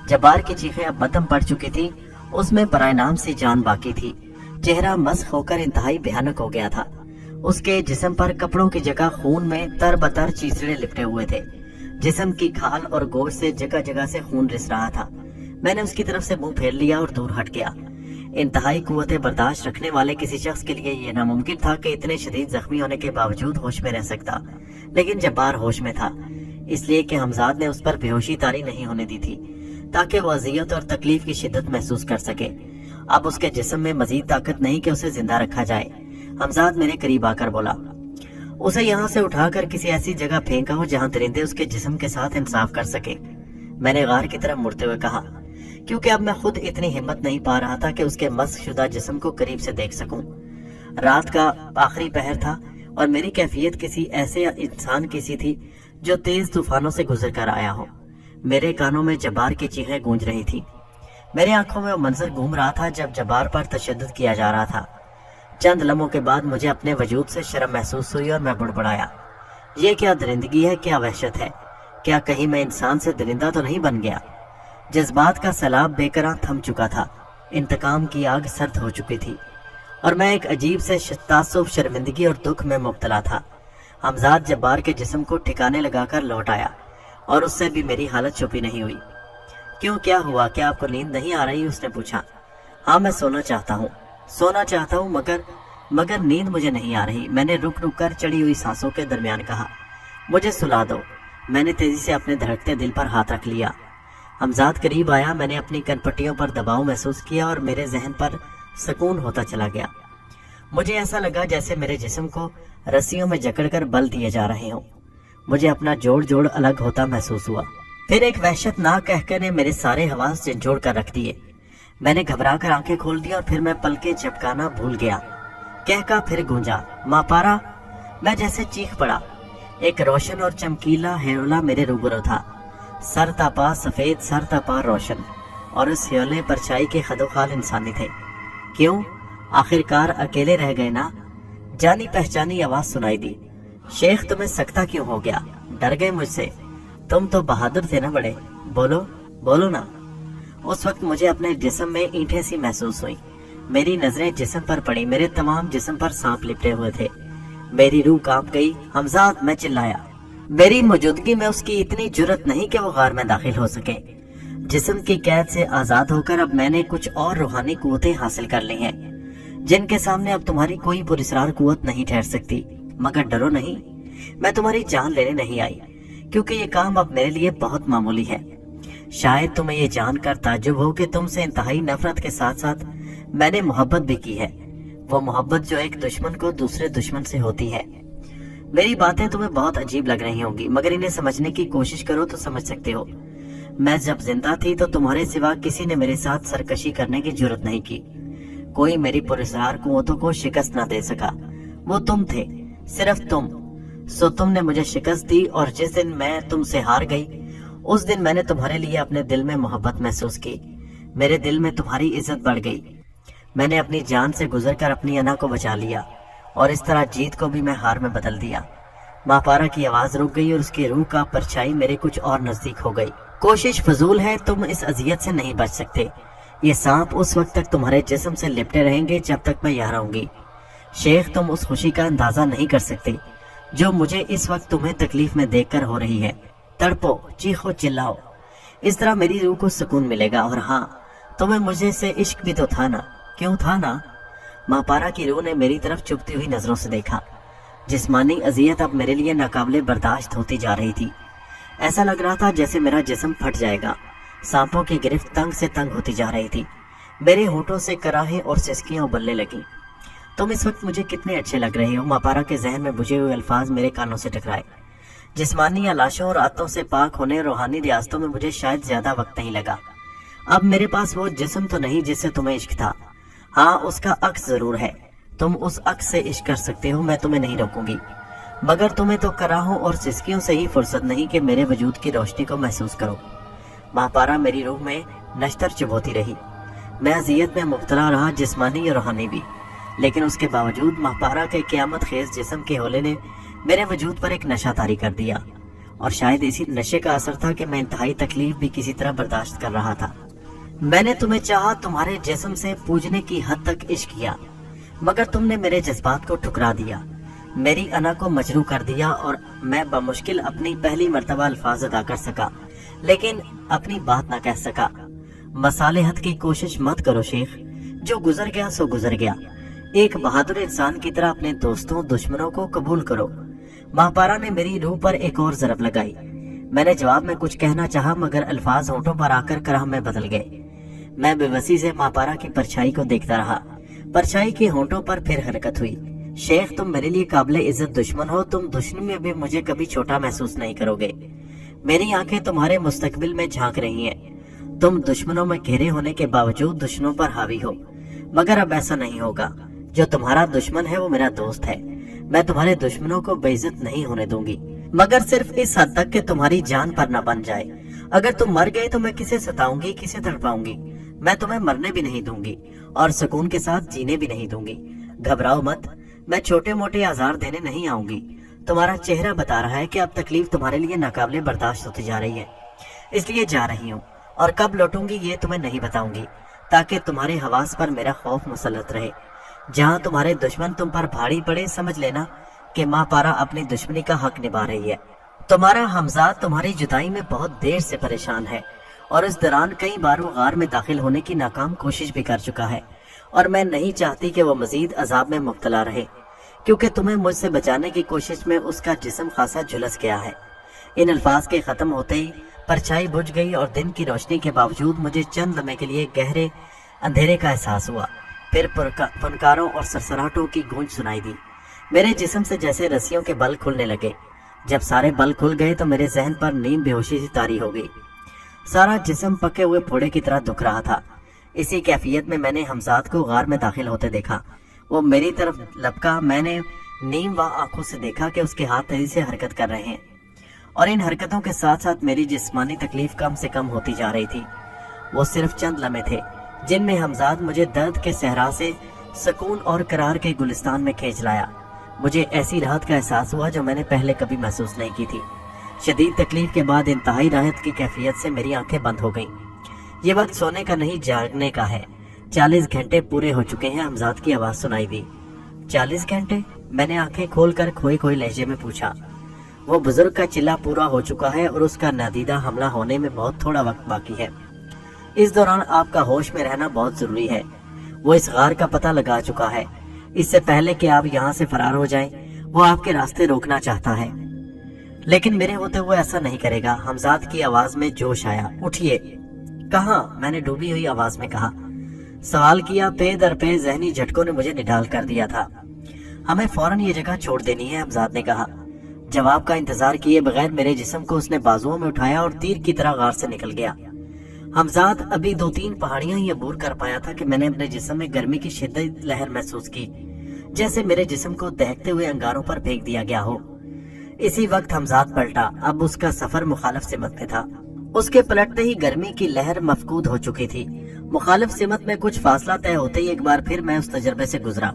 जब्बार की चीखें अब मद्धम पड़ चुकी थी। उसमें बराए नाम से जान बाकी थी। चेहरा मस्क होकर इंतहाई भयानक हो गया था। उसके जिस्म पर कपड़ों की जगह खून में तरबतर चीसड़े लिपटे हुए थे। जिस्म की खाल और गोश्त से जगह जगह से खून रिस रहा था। मैंने उसकी तरफ से मुंह फेर लिया और दूर हट गया। इंतहाई कुव्वत बर्दाश्त रखने वाले किसी शख्स के लिए यह नामुमकिन था कि इतने शदीद जख्मी होने के बावजूद होश में रह सकता, लेकिन जब्बार होश में था, इसलिए कि हमजाद ने उस पर बेहोशी तारी नहीं होने दी थी ताकि वो अजियत और तकलीफ की शिद्दत महसूस कर सके। अब उसके जिस्म में मजीद ताकत नहीं कि उसे जिंदा रखा जाए। हमजाद मेरे करीब आकर बोला, उसे यहाँ से उठाकर किसी ऐसी जगह फेंका हो जहाँ दरिंदे उसके जिस्म के साथ इंसाफ कर सके। मैंने गार की तरफ मुड़ते हुए कहा, क्योंकि अब मैं खुद इतनी हिम्मत नहीं पा रहा था कि उसके मस्क शुदा जिस्म को करीब से देख सकूं। रात का आखिरी पहर था और मेरी कैफियत किसी ऐसे इंसान की सी थी जो तेज तूफानों से गुजर कर आया हो। मेरे कानों में जब्बार की चीखें गूंज रही थी। मेरी आंखों में वो मंजर घूम रहा था जब जब्बार पर तशद्दुद किया जा रहा था। चंद लम्हों के बाद मुझे अपने वजूद से शर्म महसूस हुई और मैं बुड़बड़ाया, ये क्या दरिंदगी है, क्या वहशत है, क्या कहीं मैं इंसान से दरिंदा तो नहीं बन गया। जज्बात का सैलाब बेकरार थम चुका था। इंतकाम की आग सर्द हो चुकी थी और मैं एक अजीब से तासुफ, शर्मिंदगी और दुख में मुब्तला था। हमजाद जब्बार के जिस्म को ठिकाने लगाकर लौट आया और उससे भी मेरी हालत छुपी नहीं हुई। क्यों, क्या हुआ, क्या आपको नींद नहीं आ रही? उसने पूछा। हाँ, मैं सोना चाहता हूँ मगर नींद मुझे नहीं आ रही। मैंने रुक रुक कर चढ़ी हुई सांसों के दरमियान कहा, मुझे सुला दो। मैंने तेजी से अपने धड़कते दिल पर हाथ रख लिया। हमजाद करीब आया। मैंने अपनी कनपट्टियों पर दबाव महसूस किया और मेरे जहन पर सुकून होता चला गया। मुझे ऐसा लगा जैसे मेरे जिस्म को रस्सियों में जकड़कर बल दिए जा रहे हों। मुझे अपना जोड़ अलग होता महसूस हुआ। फिर एक वहशतनाक कहकर ने मेरे सारे हवास झंझोड़ कर रख दिए। मैंने घबरा कर आंखें खोल दी और फिर मैं पलके झपकाना भूल गया। कहका फिर गूंजा, मापारा। मैं जैसे चीख पड़ा। एक रोशन और चमकीला हेरोला मेरे रूबरू था। सर तपा सफेद, सर तपा रोशन, और उस हेरोले परछाई के खदोखाल इंसानी थे। क्यों, आखिरकार अकेले रह गए ना? जानी पहचानी आवाज सुनाई दी, शेख तुम्हें सकता क्यों हो गया? डर गए मुझसे? तुम तो बहादुर थे ना बड़े, बोलो बोलो ना। उस वक्त मुझे अपने जिस्म में ईंटें सी महसूस हुई। मेरी नजरें जिस्म पर पड़ी, मेरे तमाम जिस्म पर सांप लिपटे हुए थे। मेरी रूह कांप गई। हमजाद, मैं चिल्लाया। मेरी मौजूदगी में उसकी इतनी जुर्रत नहीं कि वो गार में दाखिल हो सके। जिस्म की कैद से आजाद होकर अब मैंने कुछ और रूहानी कुव्वतें हासिल कर ली हैं, जिनके सामने अब तुम्हारी कोई पुरस्कार कुव्वत नहीं ठहर सकती। मगर डरो नहीं, मैं तुम्हारी जान लेने नहीं आई, क्योंकि ये काम अब मेरे लिए बहुत मामूली है। शायद तुम्हें ये जानकर ताज्जुब हो कि तुमसे इंतहाई नफरत के साथ साथ मैंने मोहब्बत भी की है, वो मोहब्बत जो एक दुश्मन को दूसरे दुश्मन से होती है। मेरी बातें तुम्हें बहुत अजीब लग रही होंगी, मगर इन्हें समझने की कोशिश करो तो समझ सकते हो। मैं जब जिंदा थी तो तुम्हारे सिवा किसी ने मेरे साथ सरकशी करने की जरूरत नहीं की। कोई मेरी पुरस्कार कुव्वतों को शिकस्त न दे सका। वो तुम थे, सिर्फ तुम। सो तुमने मुझे शिकस्त दी, और जिस दिन मैं तुमसे हार गई उस दिन मैंने तुम्हारे लिए अपने दिल में मोहब्बत महसूस की। मेरे दिल में तुम्हारी इज्जत बढ़ गई। मैंने अपनी जान से गुजरकर अपनी अना को बचा लिया, और इस तरह जीत को भी मैं हार में बदल दिया। मापारा की आवाज रुक गई और उसकी रूह का परछाई मेरे कुछ और नजदीक हो गई। कोशिश फजूल है, तुम इस अजियत से नहीं बच सकते। ये सांप उस वक्त तक तुम्हारे जिस्म से लिपटे रहेंगे जब तक मैं यहाँ रहूंगी। शेख, तुम उस खुशी का अंदाजा नहीं कर सकते जो मुझे इस वक्त तुम्हें तकलीफ में देखकर हो रही है। तड़पो, चीखो, चिल्लाओ, इस तरह मेरी रूह को सुकून मिलेगा। और हाँ, तुम्हें मुझे से इश्क भी तो था ना? क्यों था ना? मापारा की रूह ने मेरी तरफ चुभती हुई नजरों से देखा। जिस्मानी अजियत अब मेरे लिए नाकाबिले बर्दाश्त होती जा रही थी। ऐसा लग रहा था जैसे मेरा जिस्म फट जाएगा। सांपों की गिरफ्त तंग से तंग होती जा रही थी। मेरे होठों से कराहे और सिसकियां उबलने लगी। तुम इस वक्त मुझे कितने अच्छे लग रहे हो। मापारा के जहन में बुझे हुए अल्फाज मेरे कानों से टकराए। जिस्मानी लाशों और आत्तों से पाक होने रूहानी रियासतों में मुझे शायद ज्यादा वक्त नहीं लगा। अब मेरे पास वो जिस्म तो नहीं जिससे तुम्हें इश्क था। हाँ, उसका अक्स जरूर है। तुम उस अक्स से इश्क कर सकते हो, मैं तुम्हें नहीं रोकूंगी। मगर तुम्हें तो कराहों और सिसकियों से ही फुर्सत नहीं कि मेरे वजूद की रोशनी को महसूस करो। मापारा मेरी रूह में नश्तर चुभोती रही। मैं अजियत में मुब्तला रहा, जिस्मानी और रूहानी भी। लेकिन उसके बावजूद मापारा के क़यामत खेज जिस्म के होले ने मेरे वजूद पर एक नशा तारी कर दिया। और शायद इसी नशे का असर था कि मैं इंतहाई तकलीफ भी किसी तरह बर्दाश्त कर रहा था। मैंने तुम्हें चाहा, तुम्हारे जिस्म से पूजने की हद तक इश्क किया, मगर तुमने मेरे जज्बात को ठुकरा दिया, मेरी अना को मजरू कर दिया, और मैं बमुश्किल अपनी पहली मर्तबा अल्फाज अदा कर सका, लेकिन अपनी बात ना कह सका। मसालेहत की कोशिश मत करो शेख, जो गुजर गया सो गुजर गया। एक बहादुर इंसान की तरह अपने दोस्तों दुश्मनों को कबूल करो। मापारा ने मेरी रूह पर एक और ज़रब लगाई। मैंने जवाब में कुछ कहना चाहा, मगर अल्फाज होठों पर आकर कराह में बदल गए। मैं बेबसी से मापारा की परछाई को देखता रहा। परछाई के होठों पर फिर हरकत हुई। शेख, तुम मेरे लिए काबिल इज्जत दुश्मन हो। तुम दुश्मनी में भी मुझे कभी छोटा महसूस नहीं करोगे। मेरी आंखें तुम्हारे मुस्तकबिल में झांक रही हैं। तुम दुश्मनों में घेरे होने के बावजूद दुश्मनों पर हावी हो, मगर अब ऐसा नहीं होगा। जो तुम्हारा दुश्मन है वो मेरा दोस्त है। मैं तुम्हारे दुश्मनों को बेइज्जत नहीं होने दूंगी, मगर सिर्फ इस हद तक कि तुम्हारी जान पर न बन जाए। अगर तुम मर गए तो मैं किसे सताऊंगी, किसे तड़पाऊंगी? मैं तुम्हें मरने भी नहीं दूंगी और सुकून के साथ जीने भी नहीं दूंगी। घबराओ मत, मैं छोटे मोटे आजार देने नहीं आऊंगी। तुम्हारा चेहरा बता रहा है कि अब तकलीफ तुम्हारे लिए नाकाबिले बर्दाश्त होती जा रही है, इसलिए जा रही हूँ। और कब लौटूंगी ये तुम्हें नहीं बताऊंगी, ताकि तुम्हारे हवास पर मेरा खौफ मुसल्लत रहे। जहाँ तुम्हारे दुश्मन तुम पर भारी पड़े, समझ लेना कि मापारा अपनी दुश्मनी का हक निभा रही है। तुम्हारा हमजाद तुम्हारी जुदाई में बहुत देर से परेशान है, और इस दौरान कई बार वो गार में दाखिल होने की नाकाम कोशिश भी कर चुका है, और मैं नहीं चाहती कि वो मजीद अजाब में मुब्तला रहे, क्योंकि तुम्हें मुझसे बचाने की कोशिश में उसका जिस्म खासा झुलस गया है। इन अल्फाज के खत्म होते ही परछाई बुझ गई और दिन की रोशनी के बावजूद मुझे चंद लम्हे के लिए गहरे अंधेरे का एहसास हुआ। फिर फनकारों और सरसराहटों की गूंज सुनाई दी। मेरे जिस्म से जैसे रस्सियों के बल खुलने लगे। जब सारे बल खुल गए तो मेरे जहन पर नींद बेहोशी सी तारी हो गई। सारा जिस्म पके हुए फोड़े की तरह दुख रहा था। इसी कैफियत में मैंने हमजाद को गार में दाखिल होते देखा। वो मेरी तरफ लपका। मैंने नीम व आंखों से देखा कि उसके हाथ तेजी से हरकत कर रहे हैं, और इन हरकतों के साथ साथ मेरी जिस्मानी तकलीफ कम से कम होती जा रही थी। वो सिर्फ चंद लम्हे थे जिनमें हमजाद मुझे दर्द के सहरा से सुकून और करार के गुलिस्तान में खींच लाया। मुझे ऐसी राहत का एहसास हुआ जो मैंने पहले कभी महसूस नहीं की थी। शदीद तकलीफ के बाद इंतहाई राहत की कैफियत से मेरी आंखें बंद हो गईं। ये वक्त सोने का नहीं, जागने का है। 40 घंटे पूरे हो चुके हैं। हमजाद की आवाज सुनाई दी। 40 घंटे? मैंने आंखें खोलकर खोए खोए लहजे में पूछा। वो बुजुर्ग का चिल्ला पूरा हो चुका है और उसका नादीदा हमला होने में बहुत थोड़ा वक्त बाकी है। इस दौरान आपका होश में रहना बहुत जरूरी है। वो इस गार का पता लगा चुका है। इससे पहले कि आप यहाँ से फरार हो जाएं, वो आपके रास्ते रोकना चाहता है, लेकिन मेरे होते हुए ऐसा नहीं करेगा। हमजाद की आवाज में जोश आया। उठिए। कहाँ? मैंने डूबी हुई आवाज में कहा। सवाल किया। पे दर पे जहनी झटकों ने मुझे निढाल कर दिया था। हमें फौरन ये जगह छोड़ देनी है, हमजाद ने कहा। जवाब का इंतजार किए बगैर मेरे जिस्म को उसने बाजुओं में उठाया और तीर की तरह गार से निकल गया। हमजाद अभी 2-3 पहाड़ियां ही अबूर कर पाया था कि मैंने अपने जिस्म में गर्मी की शिद्दत लहर महसूस की, जैसे मेरे जिस्म को दहकते हुए अंगारों पर फेंक दिया गया हो। इसी वक्त हमजाद पलटा। अब उसका सफर मुखालिफ सिमत में था। उसके पलटते ही गर्मी की लहर मफकूद हो चुकी थी। मुखालिफ सिमत में कुछ फासला तय होते ही एक बार फिर मैं उस तजर्बे से गुजरा।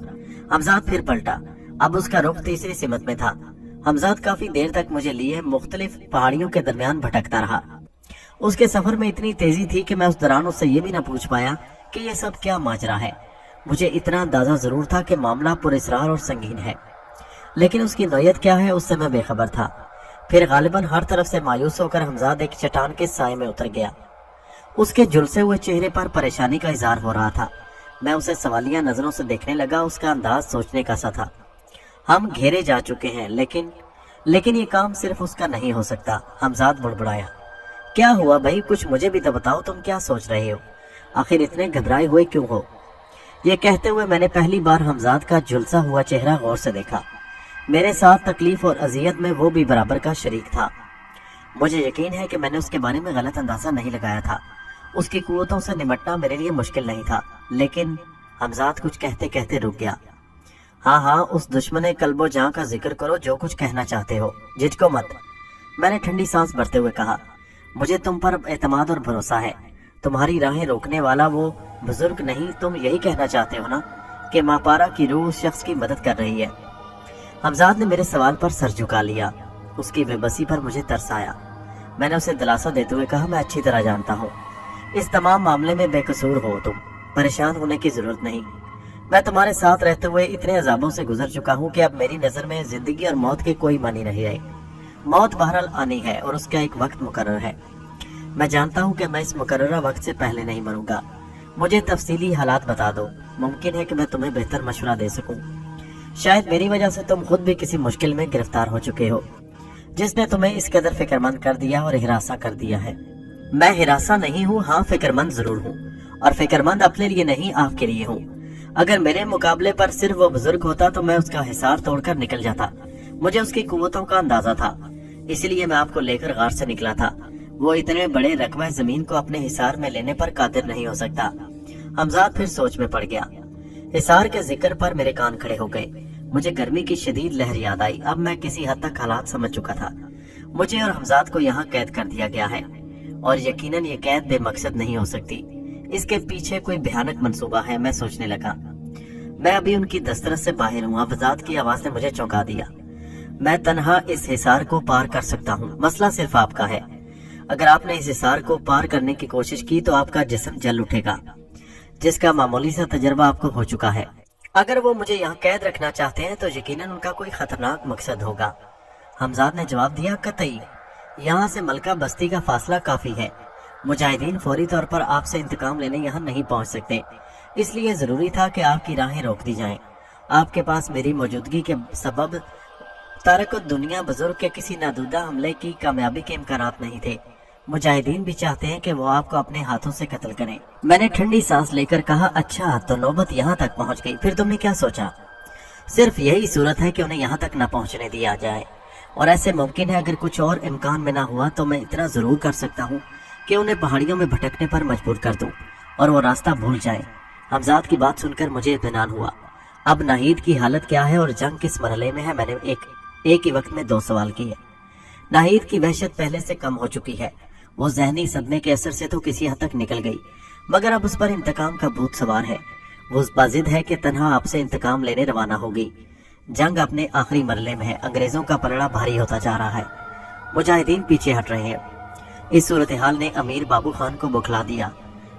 हमजाद फिर पलटा। अब उसका रुख तीसरी सिमत में था। हमजाद काफी देर तक मुझे लिए मुख्तलिफ पहाड़ियों के दरमियान भटकता रहा। उसके सफर में इतनी तेजी थी कि मैं उस दौरान उससे ये भी न पूछ पाया कि ये सब क्या माजरा है। मुझे इतना अंदाजा जरूर था कि मामला पुरअसरार और संगीन है, लेकिन उसकी नौयत क्या है उससे मैं बेखबर था। फिर गालिबन हर तरफ से मायूस होकर हमजाद एक चट्टान के साए में उतर गया। उसके झुलसे हुए चेहरे पर परेशानी का इजहार हो रहा था। मैं उसे सवालिया नजरों से देखने लगा। उसका अंदाज सोचने का सा था। हम घेरे जा चुके हैं, लेकिन ये काम सिर्फ उसका नहीं हो सकता। हमजाद बुड़बुड़ाया। क्या हुआ भाई? कुछ मुझे भी तो बताओ। तुम क्या सोच रहे हो? आखिर इतने घबराए हुए क्यों हो? ये कहते हुए मैंने पहली बार हमजाद का झुलसा हुआ चेहरा गौर से देखा। मेरे साथ तकलीफ और अजियत में वो भी बराबर का शरीक था। मुझे यकीन है कि मैंने उसके बारे में गलत अंदाजा नहीं लगाया था। उसकी कुव्वतों से निमटना मेरे लिए मुश्किल नहीं था। लेकिन हमजाद कुछ कहते कहते रुक गया। हाँ, उस दुश्मने कल्बो जहां का जिक्र करो जो कुछ कहना चाहते हो, झिझको मत। मैंने ठंडी सांस भरते हुए कहा। मुझे तुम पर एतमाद और भरोसा है। तुम्हारी राहें रोकने वाला वो बुजुर्ग नहीं। तुम यही कहना चाहते हो ना कि मापारा की रूह उस शख्स की मदद कर रही है? हमजाद ने मेरे सवाल पर सर झुका लिया। उसकी बेबसी पर मुझे तरस आया। मैंने उसे दिलासा देते हुए कहा, मैं अच्छी तरह जानता हूँ इस तमाम मामले में बेकसूर हो तुम। परेशान होने की जरूरत नहीं। मैं तुम्हारे साथ रहते हुए इतने अजाबों से गुजर चुका हूँ कि अब मेरी नजर में जिंदगी और मौत के कोई मानी नहीं रहे। मौत बहरहाल आनी है और उसका एक वक्त मुकर्रर है। मैं जानता हूँ कि मैं इस मुकर्ररा वक्त से पहले नहीं मरूंगा। मुझे तफसीली हालात बता दो। मुमकिन है कि मैं तुम्हें बेहतर मशवरा दे सकूं। शायद मेरी वजह से तुम खुद भी किसी मुश्किल में गिरफ्तार हो चुके हो, जिसने तुम्हें इस कदर फिक्रमंद कर दिया और हिरासा कर दिया है। मैं हिरासा नहीं हूँ, हाँ फिक्रमंद जरूर हूँ, और फिक्रमंद अपने लिए नहीं आपके लिए हूँ। अगर मेरे मुकाबले पर सिर्फ वो बुजुर्ग होता तो मैं उसका हिसार तोड़कर निकल जाता। मुझे उसकी कुव्वतों का अंदाजा था, इसलिए मैं आपको लेकर गार से निकला था। वो इतने बड़े रकबे जमीन को अपने हिसार में लेने पर कादिर नहीं हो सकता। हमजाद फिर सोच में पड़ गया। हिसार के जिक्र पर मेरे कान खड़े हो गए। मुझे गर्मी की शदीद लहर याद आई। अब मैं किसी हद तक हालात समझ चुका था। मुझे और हमजाद को यहाँ कैद कर दिया गया है, और यकीनन ये कैद बेमकसद नहीं हो सकती। इसके पीछे कोई भयानक मंसूबा है, मैं सोचने लगा। मैं अभी उनकी दस्तरस से बाहर हूँ। हमजाद की आवाज ने मुझे चौंका दिया। मैं तन्हा इस हिसार को पार कर सकता हूँ। मसला सिर्फ आपका है। अगर आपने इस हिसार को पार करने की कोशिश की तो आपका जिस्म जल उठेगा, जिसका मामूली सा तजर्बा आपको हो चुका है। अगर वो मुझे यहाँ कैद रखना चाहते हैं तो यकीनन उनका कोई खतरनाक मकसद होगा। हमजाद ने जवाब दिया, कतई। यहाँ से मलका बस्ती का फासला काफी है। मुजाहिदीन फौरी तौर पर आपसे इंतकाम लेने यहाँ नहीं पहुँच सकते, इसलिए जरूरी था कि आपकी राहें रोक दी जाएं। आपके पास मेरी मौजूदगी के सबब तारक दुनिया बुजुर्ग के किसी नादुदा हमले की कामयाबी के इम्कानात नहीं थे। मुजाहिदीन भी चाहते हैं कि वो आपको अपने हाथों से कत्ल करें। मैंने ठंडी सांस लेकर कहा, अच्छा तो नौबत यहाँ तक पहुँच गई। फिर तुमने क्या सोचा? सिर्फ यही सूरत है कि उन्हें यहाँ तक न पहुँचने दिया जाए, और ऐसे मुमकिन है अगर कुछ और इम्कान में ना हुआ तो मैं इतना जरूर कर सकता हूँ कि उन्हें पहाड़ियों में भटकने पर मजबूर कर दूं और वो रास्ता भूल जाए। हमजाद की बात सुनकर मुझे इत्मीनान हुआ। अब नाहिद की हालत क्या है और जंग किस मरहले में है? मैंने एक ही वक्त में 2 सवाल किए। नाहिद की वहशत पहले से कम हो चुकी है। वो जहनी सदमे के असर से तो किसी हद तक निकल गई, मगर अब उस पर इंतकाम का भूत सवार है। वो बाजिद है कि तन्हा आपसे इंतकाम लेने रवाना होगी। जंग अपने आखिरी मरहले में है। अंग्रेजों का पलड़ा भारी होता जा रहा है। मुजाहिदीन पीछे हट रहे हैं। इस सूरत हाल ने अमीर बाबू खान को बौखला दिया।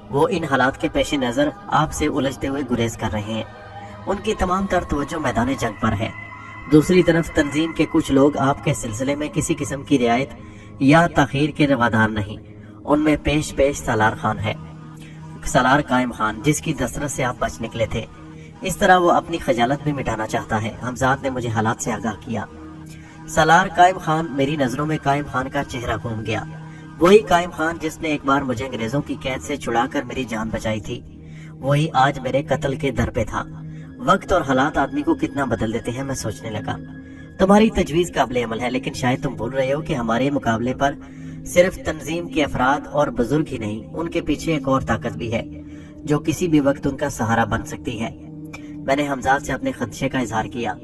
वो इन हालात के पेश नज़र आपसे उलझते हुए गुरेज कर रहे हैं। उनकी तमाम तर तवज्जो मैदान जंग पर है। दूसरी तरफ तंजीम के कुछ लोग आपके सिलसिले में किसी किस्म की रियायत या ताखीर के रवादार नहीं। उनमें पेश सालार खान है, सालार कायम खान, जिसकी दस्तरस से आप बच निकले थे। इस तरह वो अपनी खजालत भी मिटाना चाहता है। हमजाद ने मुझे हालात से आगाह किया। सालार कायम खान, मेरी नजरों में कायम खान का चेहरा घूम गया। वही कायम खान जिसने एक बार मुझे अंग्रेजों की कैद से छुड़ाकर मेरी जान बचाई थी, वही आज मेरे कत्ल के दर पे था। वक्त और हालात आदमी को कितना बदल देते हैं, मैं सोचने लगा। तुम्हारी तजवीज काबिल अमल है, लेकिन शायद तुम भूल रहे हो कि हमारे मुकाबले पर सिर्फ तंजीम के अफराद और बुजुर्ग ही नहीं, उनके पीछे एक और ताकत भी है जो किसी भी वक्त उनका सहारा बन सकती है। मैंने हमजाद से अपने खदशे का इजहार किया।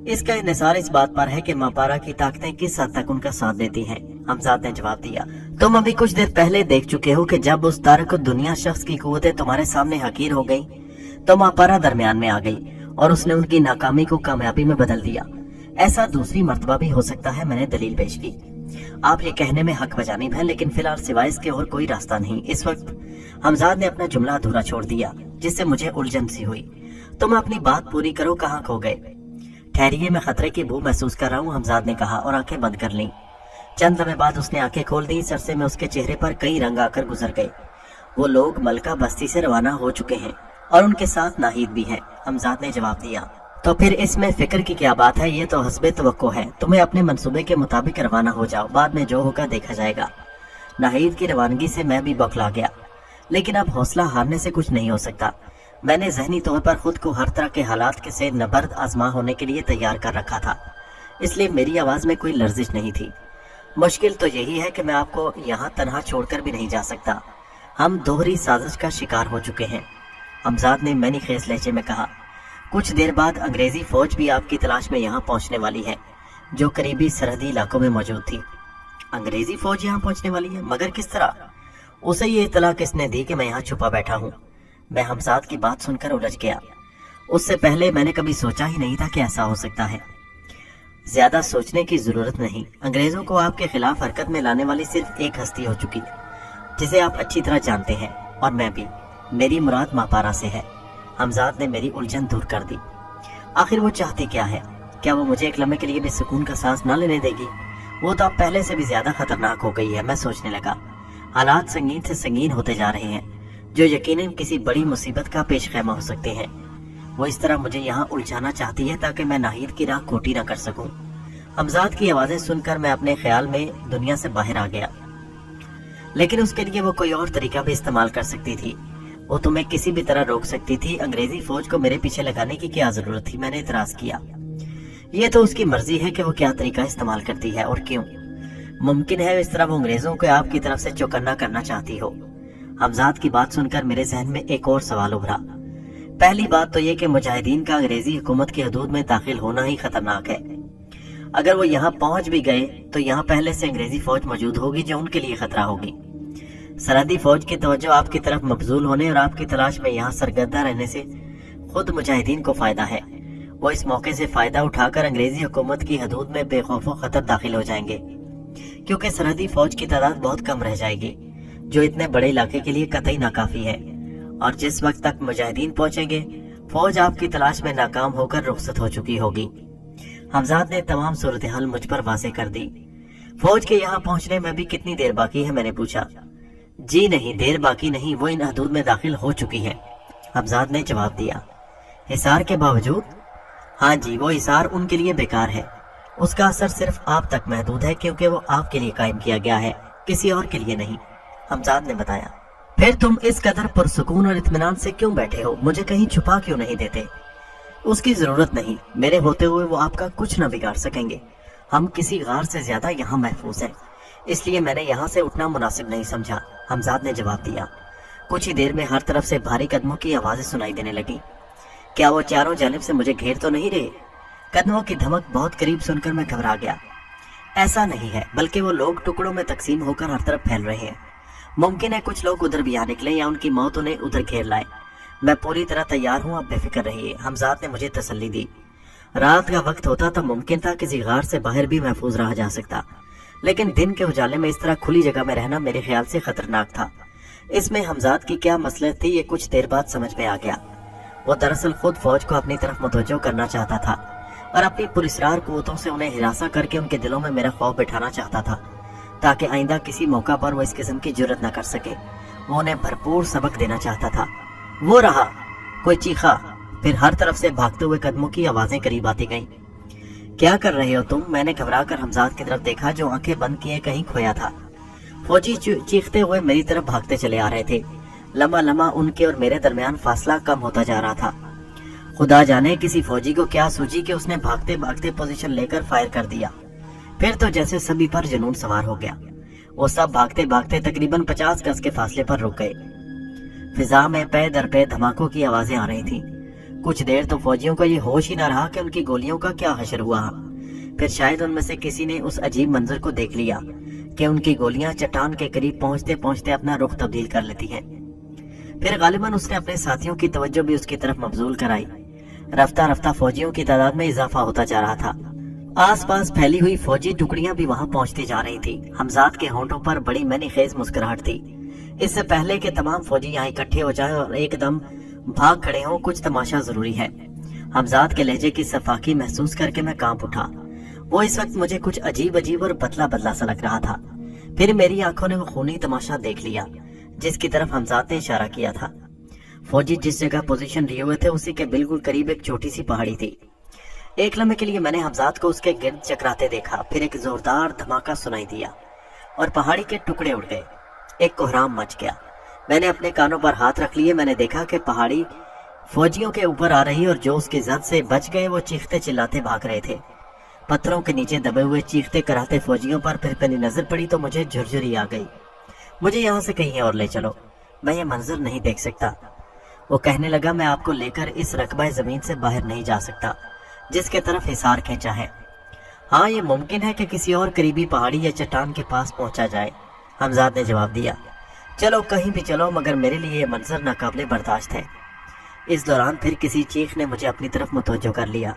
इसका इन्हिसार इस बात पर है कि मापारा की ताकतें किस हद तक उनका साथ देती हैं। हमजाद ने जवाब दिया, तुम अभी कुछ देर पहले देख चुके हो कि जब उस तारक दुनिया शख्स की कुव्वतें तुम्हारे सामने हकीर हो गई तो मापारा दरमियान में आ गई और उसने उनकी नाकामी को कामयाबी में बदल दिया। ऐसा दूसरी मर्तबा भी हो सकता है। मैंने दलील पेश की। आप ये कहने में हक बजानिब है, लेकिन फिलहाल सिवाय इसके और कोई रास्ता नहीं। इस वक्त हमजाद ने अपना जुमला अधूरा छोड़ दिया, जिससे मुझे उलझन सी हुई। तुम अपनी बात पूरी करो, कहाँ खो गए? ठहरिए, मैं खतरे की बू महसूस कर रहा हूँ, हमजाद ने कहा और आंखें बंद कर लीं। चंद लम्हे बाद उसने आंखें खोल दी। सरसे में उसके चेहरे पर कई रंग आकर गुजर गए। वो लोग मलका बस्ती से रवाना हो चुके हैं और उनके साथ नाहिद भी है। हमजाद ने जवाब दिया, तो फिर इसमें फिक्र की क्या बात है? ये तो हस्बे तवक्को है। तुम्हें अपने मंसूबे के मुताबिक रवाना हो जाओ, बाद में जो होगा देखा जाएगा। नाहिद की रवानगी से मैं भी बौखला गया, लेकिन अब हौसला हारने से कुछ नहीं हो सकता। मैंने जहनी तौर पर खुद को हर तरह के हालात के से नबर्द आजमा होने के लिए तैयार कर रखा था, इसलिए मेरी आवाज में कोई लर्जिश नहीं थी। मुश्किल तो यही है कि मैं आपको यहाँ तनहा छोड़कर भी नहीं जा सकता। हम दोहरी साजिश का शिकार हो चुके हैं, हमजाद ने मैनी खेस लहजे में कहा। कुछ देर बाद अंग्रेजी फौज भी आपकी तलाश में यहाँ पहुँचने वाली है, जो करीबी सरहदी इलाकों में मौजूद थी। अंग्रेजी फौज यहाँ पहुँचने वाली है? मगर किस तरह? उसे ये इतला किसने दी कि मैं यहाँ छुपा बैठा हूँ? मैं हमजाद की बात सुनकर उलझ गया। उससे पहले मैंने कभी सोचा ही नहीं था कि ऐसा हो सकता है। ज्यादा सोचने की जरूरत नहीं। अंग्रेजों को आपके खिलाफ हरकत में लाने वाली सिर्फ एक हस्ती हो चुकी, जिसे आप अच्छी तरह जानते हैं, और मैं भी। मेरी मुराद मापारा से है। हमजाद ने मेरी उलझन दूर कर दी। आखिर वो चाहती क्या है? क्या वो मुझे एक लम्हे के लिए भी सुकून का सांस न लेने देगी? वो तो अब पहले से भी ज्यादा खतरनाक हो गई है। मैं सोचने लगा, हालात संगीन से संगीन होते जा रहे हैं, जो यकीनन किसी बड़ी मुसीबत का पेश खैमा हो सकते हैं। वो इस तरह मुझे यहाँ उलझाना चाहती है ताकि मैं नाहिद की राह खोटी न कर सकूं। हमजाद की आवाजें सुनकर मैं अपने ख्याल में दुनिया से बाहर आ गया, लेकिन उसके लिए वो कोई और तरीका भी इस्तेमाल कर सकती थी। वो तुम्हें किसी भी तरह रोक सकती थी। अंग्रेजी फौज को मेरे पीछे लगाने की क्या जरूरत थी? मैंने इतराज किया। ये तो उसकी मर्जी है कि वो क्या तरीका इस्तेमाल करती है और क्यों। मुमकिन है इस तरह वो अंग्रेजों को आपकी तरफ से चौकन्ना करना चाहती हो। हमजाद की बात सुनकर मेरे जहन में एक और सवाल उभरा। पहली बात तो ये कि मुजाहिदीन का अंग्रेजी हुकूमत की हदूद में दाखिल होना ही खतरनाक है। अगर वो यहाँ पहुंच भी गए तो यहाँ पहले से अंग्रेजी फौज मौजूद होगी, जो उनके लिए खतरा होगी। सरहदी फौज की तवज्जो आपकी तरफ मबजूल होने और आपकी तलाश में यहाँ सरगर्दा रहने से खुद मुजाहिदीन को फायदा है। वो इस मौके से फायदा उठाकर अंग्रेजी हुकूमत की हदूद में बेखौफ खतर दाखिल हो जाएंगे, क्योंकि सरहदी फौज की तादाद बहुत कम रह जाएगी, जो इतने बड़े इलाके के लिए कतई नाकाफी है। और जिस वक्त तक मुजाहिदीन पहुंचेंगे, फौज आपकी तलाश में नाकाम होकर रुखसत हो चुकी होगी। हमजाद ने तमाम सूरत हाल मुझ पर वाज़ेह कर दी। फौज के यहाँ पहुंचने में भी कितनी देर बाकी है? मैंने पूछा। जी नहीं, देर बाकी नहीं, वो इन हदूद में दाखिल हो चुकी है, हमजाद ने जवाब दिया। हिसार के बावजूद? हाँ जी, वो हिसार उनके लिए बेकार है। उसका असर सिर्फ आप तक महदूद है, क्योंकि वो आपके लिए कायम किया गया है, किसी और के लिए नहीं, हमजाद ने बताया। फिर तुम इस कदर पुरसुकून और इत्मीनान से क्यों बैठे हो? मुझे कहीं छुपा क्यों नहीं देते? उसकी जरूरत नहीं, मेरे होते हुए वो आपका कुछ न बिगाड़ सकेंगे। हम किसी गार से ज्यादा यहाँ महफूज हैं, इसलिए मैंने यहाँ से उठना मुनासिब नहीं समझा, हमजाद ने जवाब दिया। कुछ ही देर में हर तरफ से भारी कदमों की आवाजें सुनाई देने लगी। क्या वो चारों जानिब से मुझे घेर तो नहीं रहे? कदमों की धमक बहुत करीब सुनकर मैं घबरा गया। ऐसा नहीं है, बल्कि वो लोग टुकड़ों में तकसीम होकर हर तरफ फैल रहे हैं। मुमकिन है कुछ लोग उधर भी आ निकले या उनकी मौत उन्हें उधर घेर लाए। मैं पूरी तरह तैयार हूँ, आप बेफिक्र रहिए, हमजाद ने मुझे तसल्ली दी। रात का वक्त होता तो मुमकिन था किसी गार से बाहर भी महफूज रहा जा सकता, लेकिन दिन के उजाले में इस तरह खुली जगह में रहना मेरे ख्याल से खतरनाक था। इसमें हमजाद की क्या मसलहत थी ये कुछ देर बाद समझ में आ गया। वो दरअसल खुद फौज को अपनी तरफ मुतवज्जो करना चाहता था और अपनी पुरस्रार कुव्वतों से उन्हें हिरासा करके उनके दिलों में मेरा खौफ बिठाना चाहता था, ताकि आइंदा किसी मौका पर वो इस किस्म की जुर्रत न कर सके। वो उन्हें भरपूर सबक देना चाहता था। वो रहा, कोई चीखा, फिर हर तरफ से भागते हुए कदमों की आवाजें करीब आती गईं। क्या कर रहे हो तुम? मैंने घबरा कर हमजाद की तरफ देखा जो आंखें बंद किए कहीं खोया था। फौजी चीखते हुए मेरी तरफ भागते चले आ रहे थे। लम्हा लम्हा उनके और मेरे दरमियान फासला कम होता जा रहा था। खुदा जाने किसी फौजी को क्या सूझी कि उसने भागते भागते पोजीशन लेकर फायर कर दिया। फिर तो जैसे सभी पर जुनून सवार हो गया। वो सब भागते भागते तकरीबन 50 गज के फासले पर रुक गए। फिजा में पे दर पे धमाकों की आवाजें आ रही थी। कुछ देर तो फौजियों को ये होश ही न रहा कि उनकी गोलियों का क्या हशर हुआ। फिर शायद उनमें से किसी ने उस अजीब मंजर को देख लिया कि उनकी गोलियां चट्टान के करीब पहुंचते पहुंचते अपना रुख तब्दील कर लेती हैं। फिर गालिबन उसने अपने साथियों की तवज्जो भी उसकी तरफ मबजूल कराई। रफ्ता रफ्ता फौजियों की तादाद में इजाफा होता जा रहा था। आसपास फैली हुई फौजी टुकड़ियां भी वहां पहुंचती जा रही थी। हमजाद के होंठों पर बड़ी मैनीखेज मुस्कुराहट थी। इससे पहले कि तमाम फौजी यहाँ इकट्ठे हो जाएं और एकदम भाग खड़े हों, कुछ तमाशा जरूरी है। हमजाद के लहजे की सफाकी महसूस करके मैं कांप उठा। वो इस वक्त मुझे कुछ अजीब अजीब और बदला बदला सा लग रहा था। फिर मेरी आंखों ने वो खूनी तमाशा देख लिया जिसकी तरफ हमजाद ने इशारा किया था। फौजी जिस जगह पोजीशन लिए हुए थे उसी के बिल्कुल करीब एक छोटी सी पहाड़ी थी। एक लम्हे के लिए मैंने हमजाद को उसके गिर्द चकराते देखा। फिर एक जोरदार धमाका सुनाई दिया और पहाड़ी के टुकड़े उड़ गए। एक कोहराम मच गया। मैंने अपने कानों पर हाथ रख लिए। मैंने देखा कि पहाड़ी फौजियों के ऊपर आ रही और जो उसकी जद से बच गए वो चीखते चिल्लाते भाग रहे थे। पत्थरों के नीचे दबे हुए चीखते कराते फौजियों पर फिर मेरी नजर पड़ी तो मुझे झुरझुरी आ गई। मुझे यहाँ से कहीं और ले चलो, मैं ये मंजर नहीं देख सकता। वो कहने लगा, मैं आपको लेकर इस रकबा जमीन से बाहर नहीं जा सकता जिसके तरफ हिसार खींचा है। हाँ, ये मुमकिन है कि किसी और करीबी पहाड़ी या चट्टान के पास पहुंचा जाए, हमजाद ने जवाब दिया। चलो कहीं भी चलो, मगर मेरे लिए ये मंजर नाकाबिले बर्दाश्त है। इस दौरान फिर किसी चीख ने मुझे अपनी तरफ मुतवज्जो कर लिया।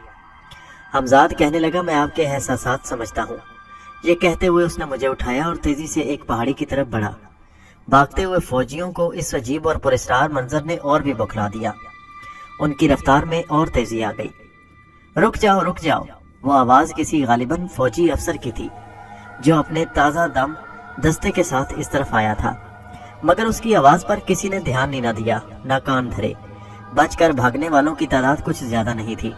हमजाद कहने लगा, मैं आपके एहसासात समझता हूँ। ये कहते हुए उसने मुझे उठाया और तेजी से एक पहाड़ी की तरफ बढ़ा। भागते हुए फौजियों को इस अजीब और पुरस्कार मंजर ने और भी बौखला दिया। उनकी रफ्तार में और तेजी आ गई। रुक जाओ रुक जाओ, वो आवाज किसी गालिबन फौजी अफसर की थी जो अपने ताजा दम दस्ते के साथ इस तरफ आया था। मगर उसकी आवाज पर किसी ने ध्यान नहीं न दिया, न कान धरे। बचकर भागने वालों की तादाद कुछ ज्यादा नहीं थी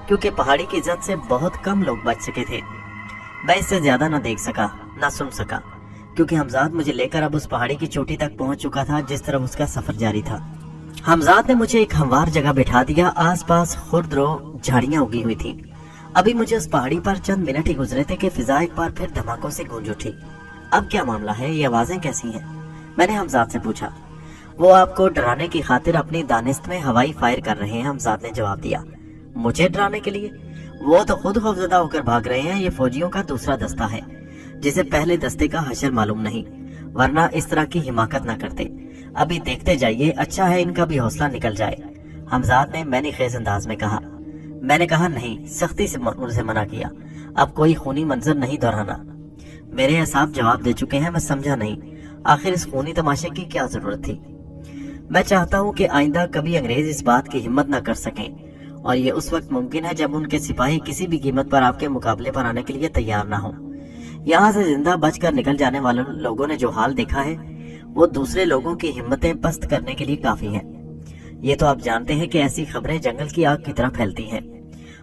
क्योंकि पहाड़ी की जद से बहुत कम लोग बच सके थे। मैं इससे ज्यादा न देख सका न सुन सका क्योंकि हमजाद मुझे लेकर अब उस पहाड़ी की चोटी तक पहुंच चुका था जिस तरफ उसका सफर जारी था। हमजाद ने मुझे एक हमवार जगह बिठा दिया। आसपास खुर्दरो झाड़ियां उगी हुई थी। अभी मुझे उस पहाड़ी पर चंद मिनट ही गुजरे थे कि फिजा एक बार फिर धमाकों से गूंज उठी। अब क्या मामला है, ये आवाजें कैसी हैं? मैंने हमजाद से पूछा। वो आपको डराने की खातिर अपनी दानिस्त में हवाई फायर कर रहे हैं, हमजाद ने जवाब दिया। मुझे डराने के लिए? वो तो खुद खौफजदा होकर भाग रहे हैं। ये फौजियों का दूसरा दस्ता है जिसे पहले दस्ते का हशर मालूम नहीं, वरना इस तरह की हिमाकत न करते। अभी देखते जाइए, अच्छा है इनका भी हौसला निकल जाए, हमजाद ने मैंने खेज अंदाज में कहा। मैंने कहा नहीं, सख्ती से उनसे मना किया। अब कोई खूनी मंजर नहीं दोहराना। मेरे असाब जवाब दे चुके हैं, मैं समझा नहीं आखिर इस खूनी तमाशे की क्या जरूरत थी। मैं चाहता हूँ कि आइंदा कभी अंग्रेज इस बात की हिम्मत न कर सकें और ये उस वक्त मुमकिन है जब उनके सिपाही किसी भी कीमत पर आपके मुकाबले पर आने के लिए तैयार ना हो। यहाँ से जिंदा बचकर निकल जाने वाले लोगों ने जो हाल देखा है वो दूसरे लोगों की हिम्मतें पस्त करने के लिए काफी है। ये तो आप जानते हैं कि ऐसी खबरें जंगल की आग की तरह फैलती हैं।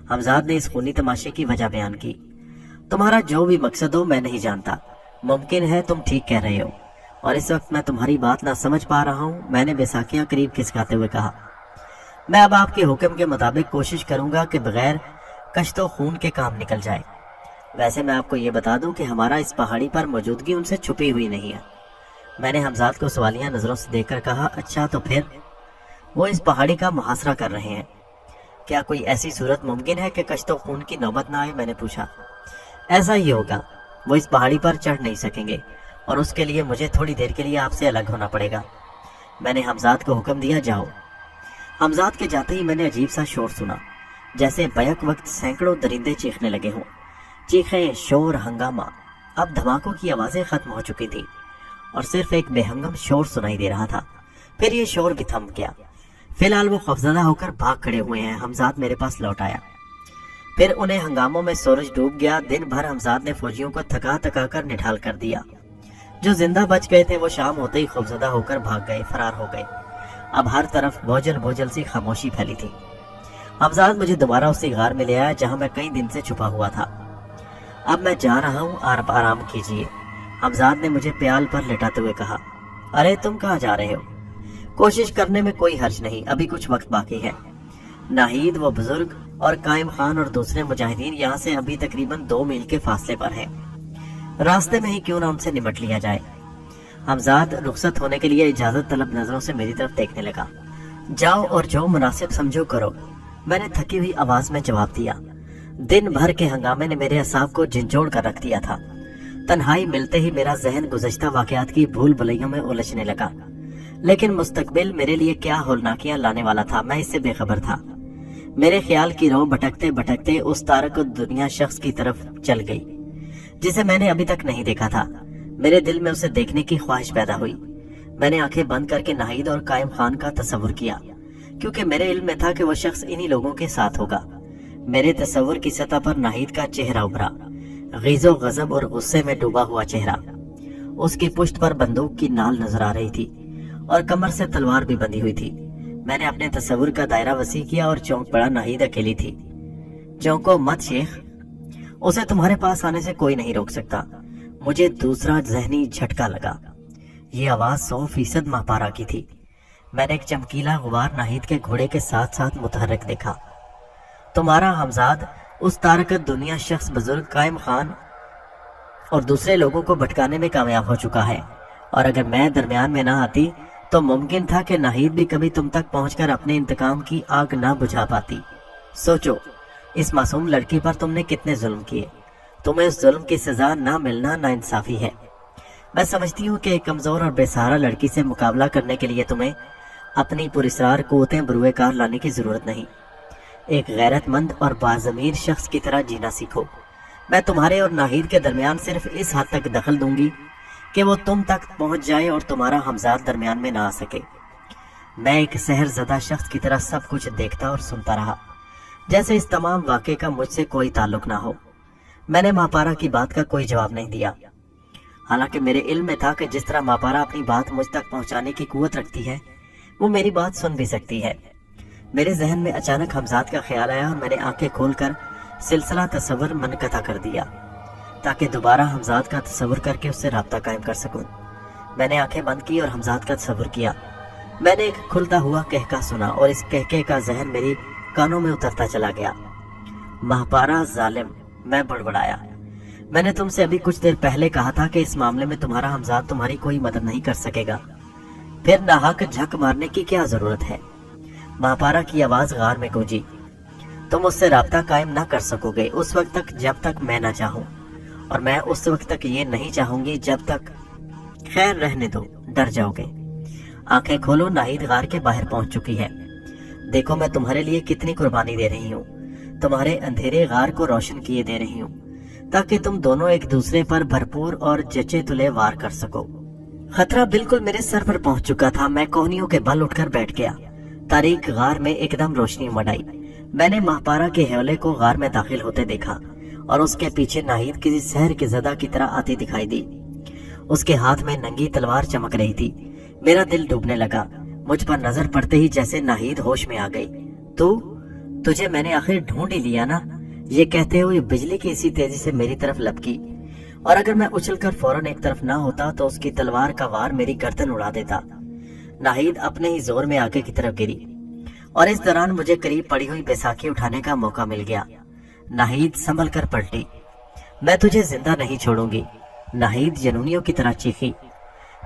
हमजाद ने इस खूनी तमाशे की वजह बयान की। तुम्हारा जो भी मकसद हो मैं नहीं जानता, मुमकिन है तुम ठीक कह रहे हो और इस वक्त मैं तुम्हारी बात ना समझ पा रहा हूँ, मैंने बैसाखियां करीब खिसकाते हुए कहा। मैं अब आपके हुक्म के मुताबिक कोशिश करूंगा कि बगैर कश्तो खून के काम निकल जाए। वैसे मैं आपको ये बता दूं कि हमारा इस पहाड़ी पर मौजूदगी उनसे छुपी हुई नहीं है। मैंने हमजाद को सवालिया नजरों से देखकर कहा, अच्छा तो फिर? वो इस पहाड़ी का मुहासरा कर रहे हैं। क्या कोई ऐसी सूरत मुमकिन है कि कश्तो खून की नौबत ना आए? मैंने पूछा। ऐसा ही होगा, वो इस पहाड़ी पर चढ़ नहीं सकेंगे और उसके लिए मुझे थोड़ी देर के लिए आपसे अलग होना पड़ेगा। मैंने हमजाद को हुक्म दिया, जाओ। हमजाद के जाते ही मैंने अजीब सा शोर सुना, जैसे बैक वक्त सैकड़ों दरिंदे चीखने लगे हों। चीखें, शोर, हंगामा। अब धमाकों की आवाजें खत्म हो चुकी थी और सिर्फ एक बेहंगम शोर सुनाई दे रहा था। फिर ये शोर भी थम गया। फिलहाल वो खौफजदा होकर भाग खड़े हुए हैं। हमजाद मेरे पास लौट आया। फिर उन्हें हंगामों में सूरज डूब गया। दिन भर हमजाद ने फौजियों को थका थका कर निठाल कर दिया। जो जिंदा बच गए थे वो शाम होते ही खौफजदा होकर भाग गए, फरार हो गए। अब हर तरफ बोझल बोझल सी खामोशी फैली थी। हमजाद मुझे दोबारा उसी गार में ले आया जहां मैं कई दिन से छुपा हुआ था। अब मैं जा रहा हूँ, आराम कीजिए, हमजाद ने मुझे प्याल पर लेटाते हुए कहा। अरे तुम कहाँ जा रहे हो? कोशिश करने में कोई हर्ज नहीं, अभी कुछ वक्त बाकी है। नाहिद, वो बुजुर्ग और कायम खान और दूसरे मुजाहिदीन यहाँ से अभी तकरीबन 2 मील के फासले पर हैं। रास्ते में ही क्यों ना उनसे निपट लिया जाए। हमजाद रुखसत होने के लिए इजाजत तलब नजरों से मेरी तरफ देखने लगा। जाओ और जो मुनासिब समझो करो, मैंने थकी हुई आवाज में जवाब दिया। दिन भर के हंगामे ने मेरे असाब को झिंझोड़ कर रख दिया था। तन्हाई मिलते ही मेरा जहन गुज़श्ता वाकयात की भूल भुलैयों में उलझने लगा। लेकिन मुस्तकबिल मेरे लिए क्या होलनाकियां लाने वाला था, मैं इससे बेखबर था। मेरे ख्याल की रो भटकते भटकते उस तारक दुनिया शख्स की तरफ चल गई जिसे मैंने अभी तक नहीं देखा था। मेरे दिल में उसे देखने की ख्वाहिश पैदा हुई। मैंने आंखें बंद करके नाहिद और कायम खान का तस्वुर किया, क्योंकि मेरे इल्म में था कि वो शख्स इन्हीं लोगों के साथ होगा। मेरे तस्वुर की सतह पर नाहिद का चेहरा उभरा, गीज़ो गजब और गुस्से में डूबा हुआ चेहरा। उसकी पुश्त पर बंदूक की नाल नजर आ रही थी और कमर से तलवार भी बंधी हुई थी। मैंने अपने तस्वुर का दायरा वसी किया और चौंक पड़ा। नाहिद अकेली थी। चौंको मत शेख, उसे तुम्हारे पास आने से कोई नहीं रोक सकता। मुझे दूसरा जहनी झटका लगा। ये आवाज 100% माहपारा की थी। मैंने एक चमकीला गुबार नाहिद के घोड़े के साथ साथ मुतहर्रिक देखा। तुम्हारा हमजाद उस तारकत दुनिया शख्स बुजुर्ग कायम खान और दूसरे लोगों को भटकाने में कामयाब हो चुका है, और अगर मैं दरमियान में ना आती तो मुमकिन था कि नाहिद भी कभी तुम तक पहुंचकर अपने इंतकाम की आग ना बुझा पाती। सोचो, इस मासूम लड़की पर तुमने कितने जुल्म किए। तुम्हें उस जुल्म की सजा ना मिलना नाइंसाफी है। मैं समझती हूँ कि एक कमजोर और बेसहारा लड़की से मुकाबला करने के लिए तुम्हें अपनी पुरस्कार कुव्वतें बरूए कार लाने की जरूरत नहीं। एक गैरतमंद और बाज़मीर शख्स की तरह जीना सीखो। मैं तुम्हारे और नाहिद के दरमियान सिर्फ इस हद तक दखल दूंगी कि वो तुम तक पहुंच जाए और तुम्हारा हमजाद दरमियान में ना आ सके। मैं एक सहरज़दा शख्स की तरह सब कुछ देखता और सुनता रहा, जैसे इस तमाम वाक़े का मुझसे कोई ताल्लुक ना हो। मैंने मापारा की बात का कोई जवाब नहीं दिया, हालांकि मेरे इल्म में था कि जिस तरह मापारा अपनी बात मुझ तक पहुंचाने की कुव्वत रखती है, वो मेरी बात सुन भी सकती है। मेरे जहन में अचानक हमजाद का ख्याल आया और मैंने आंखें खोलकर सिलसिला तस्वर मनक़ता कर दिया ताकि दोबारा हमजाद का तस्वर करके उससे राब्ता कायम कर सकूं। मैंने आंखें बंद की और हमजाद का तस्वर किया। मैंने एक खुलता हुआ कहका सुना और इस कहके का जहन मेरी कानों में उतरता चला गया। माहपारा जालिम, मैं बड़बड़ाया। मैंने तुमसे अभी कुछ देर पहले कहा था कि इस मामले में तुम्हारा हमजाद तुम्हारी कोई मदद नहीं कर सकेगा, फिर नाहक झक मारने की क्या जरूरत है? माहपारा की आवाज गार में गूंजी। तुम उससे राब्ता कायम ना कर सकोगे उस वक्त तक जब तक मैं ना चाहूं, और मैं उस वक्त तक ये नहीं चाहूंगी जब तक। खैर रहने दो, डर जाओगे। आंखें खोलो, नाहिद गार के बाहर पहुंच चुकी है। देखो मैं तुम्हारे लिए कितनी कुर्बानी दे रही हूँ। तुम्हारे अंधेरे गार को रोशन किए दे रही हूँ ताकि तुम दोनों एक दूसरे पर भरपूर और जचे तुले वार कर सको। खतरा बिल्कुल मेरे सर पर पहुंच चुका था। मैं कोहनियों के बल उठकर बैठ गया। तारीक गार में एकदम रोशनी उमड़ आई। मैंने माहपारा के हौले को गार में दाखिल होते देखा और उसके पीछे नाहिद किसी शहर की ज़दा की तरह आती दिखाई दी। उसके हाथ में नंगी तलवार चमक रही थी। मेरा दिल डूबने लगा। मुझ पर नजर पड़ते ही जैसे नाहिद होश में आ गई। तुझे मैंने आखिर ढूंढ ही लिया ना, ये कहते हुए बिजली की इसी तेजी से मेरी तरफ लपकी, और अगर मैं उछलकर फौरन एक तरफ ना होता तो उसकी तलवार का वार मेरी गर्दन उड़ा देता। नाहिद अपने ही जोर में आगे की तरफ गिरी और इस दौरान मुझे करीब पड़ी हुई बैसाखी उठाने का मौका मिल गया। नाहिद संभल कर पलटी। मैं तुझे जिंदा नहीं छोड़ूंगी, नाहिद जनूनियों की तरह चीखी।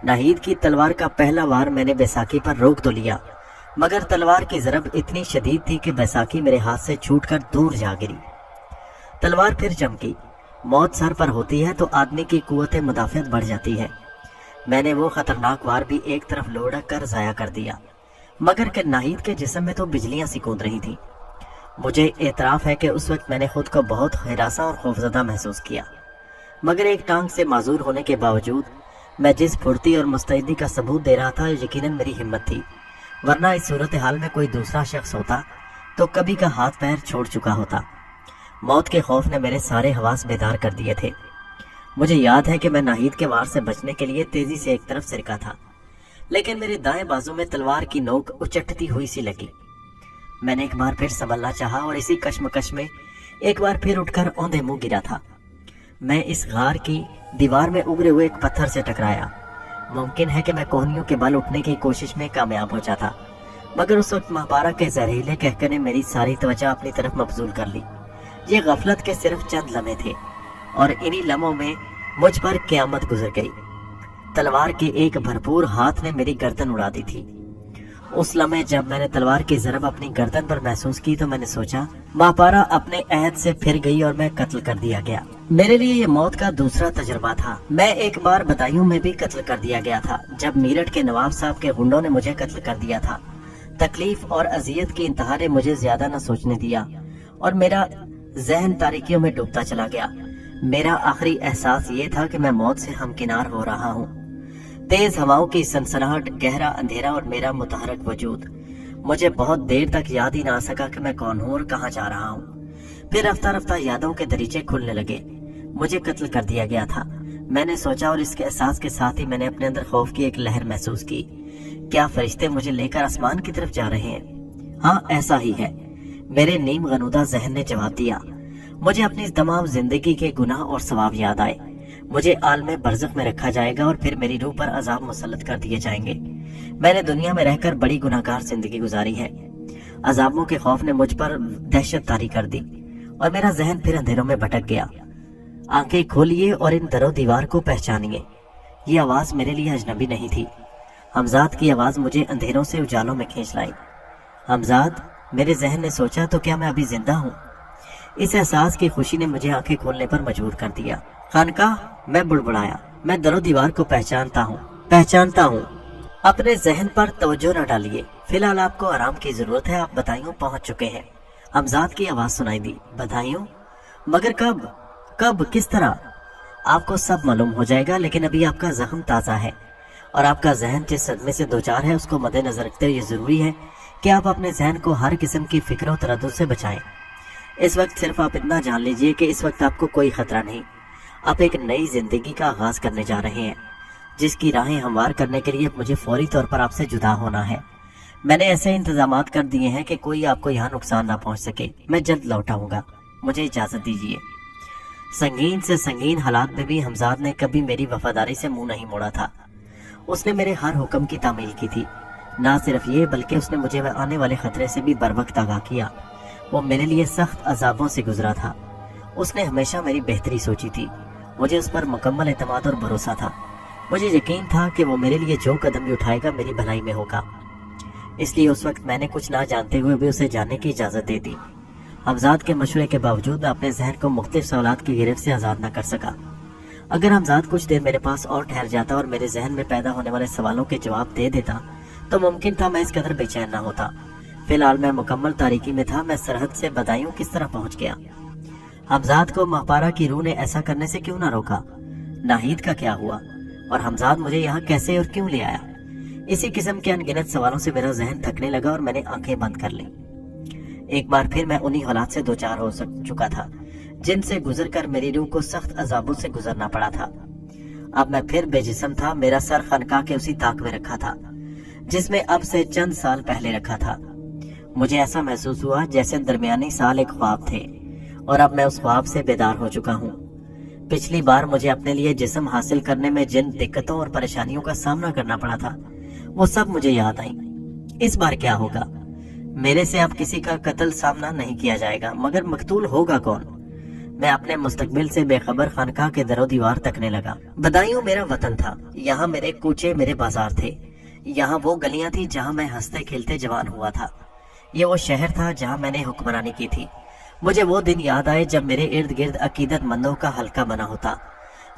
नाहिद की तलवार का पहला वार मैंने बैसाखी पर रोक तो लिया, मगर तलवार की जरब इतनी शदीद थी कि बैसाखी मेरे हाथ से छूटकर दूर जा गिरी। तलवार फिर चमकी। मौत सर पर होती है तो आदमी की कुव्वत मुदाफियत बढ़ जाती है। मैंने वो खतरनाक वार भी एक तरफ लोढ़क कर जाया कर दिया, मगर के नाहिद के जिस्म में तो बिजलियां सी कूद रही थी। मुझे एतराफ है कि उस वक्त मैंने खुद को बहुत हिरासा और खौफजदा महसूस किया। मगर एक टांग से माजूर होने के बावजूद मैं जिस फुर्ती और मुस्तैदी का सबूत दे रहा था, यकीनन मेरी हिम्मत थी, वरना इस सूरत हाल में कोई दूसरा शख्स होता तो कभी का हाथ पैर छोड़ चुका होता। मौत के खौफ ने मेरे सारे हवास बेदार कर दिए थे। मुझे याद है कि मैं नाहिद के वार से बचने के लिए तेजी से एक तरफ सिरका था, लेकिन मेरे दाएं बाजू में तलवार की नोक उचटती हुई सी लगी। मैंने एक बार फिर संभलना चाहा और इसी कश्मकश में एक बार फिर उठकर औंधे मुंह गिरा था। मैं इस गार की दीवार में उभरे हुए एक पत्थर से टकराया। मुमकिन है कि मैं कोहनियों के बल उठने की कोशिश में कामयाब हो जाता, मगर उस वक्त महापारा के जहरीले कहकर ने मेरी सारी तवज्जो अपनी तरफ मबजूल कर ली। ये गफलत के सिर्फ चंद लम्हे थे और इन्हीं लम्हों में मुझ पर क़यामत गुजर गई। तलवार के एक भरपूर हाथ ने मेरी गर्दन उड़ा दी थी। उस लम्हे जब मैंने तलवार की ज़रब अपनी गर्दन पर महसूस की तो मैंने सोचा महापारा अपने अहद से फिर गई और मैं कत्ल कर दिया गया। मेरे लिए ये मौत का दूसरा तजुर्बा था। मैं एक बार बदायूं में भी कत्ल कर दिया गया था, जब मेरठ के नवाब साहब के गुंडों ने मुझे कत्ल कर दिया था। तकलीफ और अजियत की इंतहा ने मुझे ज्यादा न सोचने दिया और मेरा जहन तारीकियों में डूबता चला गया। मेरा आखिरी एहसास ये था कि मैं मौत से हमकिनार हो रहा हूँ। तेज हवाओं की सनसनाहट, गहरा अंधेरा और मेरा मुतहरक वजूद, मुझे बहुत देर तक याद ही ना आ सका कि मैं कौन हूँ और कहाँ जा रहा हूँ। फिर रफ्ता रफ्ता यादों के दरीचे खुलने लगे। मुझे कत्ल कर दिया गया था, मैंने सोचा, और इसके एहसास के साथ ही मैंने अपने अंदर खौफ की एक लहर महसूस की। क्या फरिश्ते मुझे लेकर आसमान की तरफ जा रहे हैं? हाँ, ऐसा ही है, मेरे नीम गनूदा जहन ने जवाब दिया। मुझे अपनी तमाम जिंदगी के गुनाह और सवाब याद आए। मुझे आलमे बरज़ख में रखा जाएगा और फिर मेरी रूह पर अजाब मुसल्लत कर दिए जाएंगे। मैंने दुनिया में रहकर बड़ी गुनाहगार जिंदगी गुजारी है। अजाबों के खौफ ने मुझ पर दहशत तारी कर दी और मेरा जहन फिर अंधेरों में भटक गया। आंखें खोलिए और इन दरो दीवार को पहचानिए। ये आवाज मेरे लिए अजनबी नहीं थी। हमजाद की आवाज मुझे अंधेरों से उजालों में खींच लाई। हमजाद, मेरे जहन ने सोचा, तो क्या मैं अभी जिंदा हूँ? इस एहसास की खुशी ने मुझे आंखें खोलने पर मजबूर कर दिया। खानकाह, मैं बुड़बुड़ाया, मैं दरो दीवार को पहचानता हूँ। अपने जहन पर तवज्जो न डालिए, फिलहाल आपको आराम की जरूरत है। आप बदायूं पहुंच चुके हैं। हमजाद की आवाज सुनाई दी। बदायूं? मगर कब, किस तरह? आपको सब मालूम हो जाएगा, लेकिन अभी आपका जख्म ताज़ा है और आपका जहन जिस सदमे से दो चार है उसको मद्देनजर रखते हुए जरूरी है कि आप अपने जहन को हर किस्म की फिक्र और तरद्दुद से बचाएं। इस वक्त सिर्फ आप इतना जान लीजिए कि इस वक्त आपको कोई खतरा नहीं। आप एक नई जिंदगी का आगाज करने जा रहे हैं, जिसकी राहें हमवार करने के लिए मुझे फौरी तौर पर आपसे जुदा होना है। मैंने ऐसे इंतजामात कर दिए हैं कि कोई आपको यहाँ नुकसान ना पहुँच सके। मैं जल्द लौट आऊंगा, मुझे इजाजत दीजिए। संगीन से संगीन हालात में भी हमजाद ने कभी मेरी वफादारी से मुंह नहीं मोड़ा था। उसने मेरे हर हुक्म की तामील की थी। ना सिर्फ ये, बल्कि उसने मुझे आने वाले खतरे से भी बरवक्त आगाह किया। वो मेरे लिए सख्त अजाबों से गुजरा था। उसने हमेशा मेरी बेहतरी सोची थी। मुझे उस पर मुकम्मल एतमाद और भरोसा था। मुझे यकीन था कि वो मेरे लिए जो कदम भी उठाएगा मेरी भलाई में होगा। इसलिए उस वक्त मैंने कुछ ना जानते हुए भी उसे जाने की इजाज़त दे दी। हमजाद के मशवरे के बावजूद मैं अपने जहन को मुख्तलिफ सवालात की गिरफ्त से आज़ाद न कर सका। अगर हमजाद कुछ देर मेरे पास और ठहर जाता और मेरे जहन में पैदा होने वाले सवालों के जवाब दे देता तो मुमकिन था मैं इस कदर बेचैन ना होता। फिलहाल मैं मुकम्मल तारीकी में था। मैं सरहद से बदायूं किस तरह पहुंच गया? हमजाद को महापारा की रूह ने ऐसा करने से क्यों ना रोका? नाहिद का क्या हुआ? और हमजाद मुझे यहाँ कैसे और क्यों ले आया? इसी किस्म के अनगिनत सवालों से मेरा जहन थकने लगा और मैंने आंखें बंद कर ली। एक बार फिर मैं उन्हीं हालात से दो चार हो चुका था जिनसे गुजर कर मेरी रूह को सख्त अजाबों से गुजरना पड़ा था। अब मैं फिर बेजिस्म था। मेरा सर खानकाह के उसी ताक में रखा था जिसमें अब से चंद साल पहले रखा था। मुझे ऐसा महसूस हुआ जैसे दरमियानी साल एक ख्वाब थे और अब मैं उस ख्वाब से बेदार हो चुका हूँ। पिछली बार मुझे अपने लिए जिस्म हासिल करने में जिन दिक्कतों और परेशानियों का सामना करना पड़ा था वो सब मुझे याद आई। इस बार क्या होगा? मेरे से अब किसी का कत्ल सामना नहीं किया जाएगा, मगर मकतूल होगा कौन? मैं अपने मुस्तकबिल से बेखबर खानकाह के दरो दीवार तकने लगा। बदायूं मेरा वतन था। यहाँ मेरे कूचे, मेरे बाजार थे। यहाँ वो गलियां थी जहाँ मैं हंसते खेलते जवान हुआ था। ये वो शहर था जहाँ मैंने हुक्मरानी की थी। मुझे वो दिन याद आए जब मेरे इर्द गिर्द अकीदतमंदों का हल्का बना होता,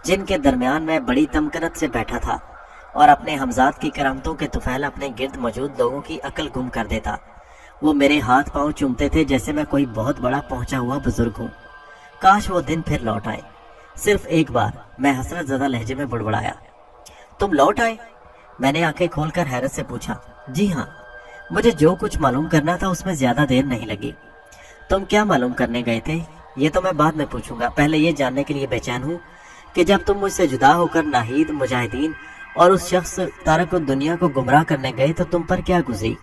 जिनके दरमियान मैं बड़ी तमकनत से बैठा था और अपने हमजाद की करामतों के तुफैल अपने गिर्द मौजूद लोगों की अकल गुम कर देता। वो मेरे हाथ पांव चूमते थे जैसे मैं कोई बहुत बड़ा पहुंचा हुआ बुजुर्ग हूँ। काश वो दिन फिर लौट आए। सिर्फ एक बार, मैं हसरत ज़दा लहजे में बुड़बुड़ाया। तुम लौट आए? मैंने आंखें खोलकर हैरत से पूछा। जी हाँ, मुझे जो कुछ मालूम करना था उसमें ज्यादा देर नहीं लगी। तुम क्या मालूम करने गए थे ये तो मैं बाद में पूछूंगा, पहले ये जानने के लिए बेचैन हूँ कि जब तुम मुझसे जुदा होकर नाहिद, मुजाहिदीन और उस शख्स तारक को दुनिया को गुमराह करने गए तो तुम पर क्या गुजरी।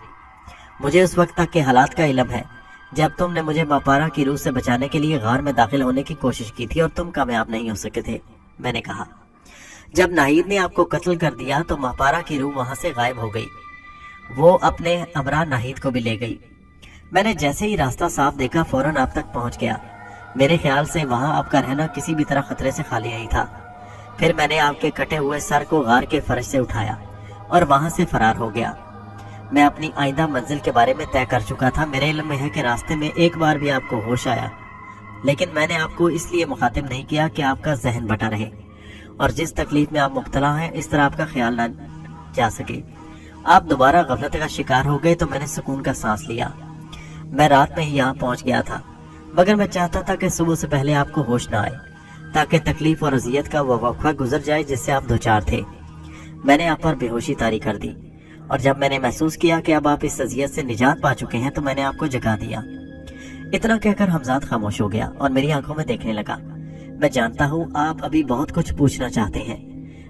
मुझे उस वक्त तक के हालात का इल्म है जब तुमने मुझे मापारा की रूह से बचाने के लिए गार में दाखिल होने की कोशिश की थी और तुम कामयाब नहीं हो सके थे। मैंने कहा, जब नाहिद ने आपको कत्ल कर दिया तो मापारा की रूह वहां से गायब हो गई। वो अपने अमरा नाहिद को भी ले गई। मैंने जैसे ही रास्ता साफ देखा फौरन आप तक पहुंच गया। मेरे ख्याल से वहां आपका रहना किसी भी तरह खतरे से खाली नहीं था। फिर मैंने आपके कटे हुए सर को गार के फर्श से उठाया और वहां से फरार हो गया। मैं अपनी आइंदा मंजिल के बारे में तय कर चुका था। मेरे इल्म में है कि रास्ते में एक बार भी आपको होश आया, लेकिन मैंने आपको इसलिए मुखातिब नहीं किया कि आपका जहन बटा रहे और जिस तकलीफ में आप मुब्तला हैं इस तरह आपका ख्याल न जा सके। आप दोबारा गफलत का शिकार हो गए तो मैंने सुकून का सांस लिया। मैं रात में ही यहाँ पहुंच गया था, मगर मैं चाहता था कि सुबह से पहले आपको होश न आए, ताकि तकलीफ और अजियत का वो वक्फा गुजर जाए जिससे आप दो चार थे। मैंने आप पर बेहोशी तारी कर दी और जब मैंने महसूस किया कि अब आप इस अजियत से निजात पा चुके हैं तो मैंने आपको जगा दिया। इतना कहकर हमजाद खामोश हो गया और मेरी आंखों में देखने लगा। मैं जानता हूँ आप अभी बहुत कुछ पूछना चाहते हैं,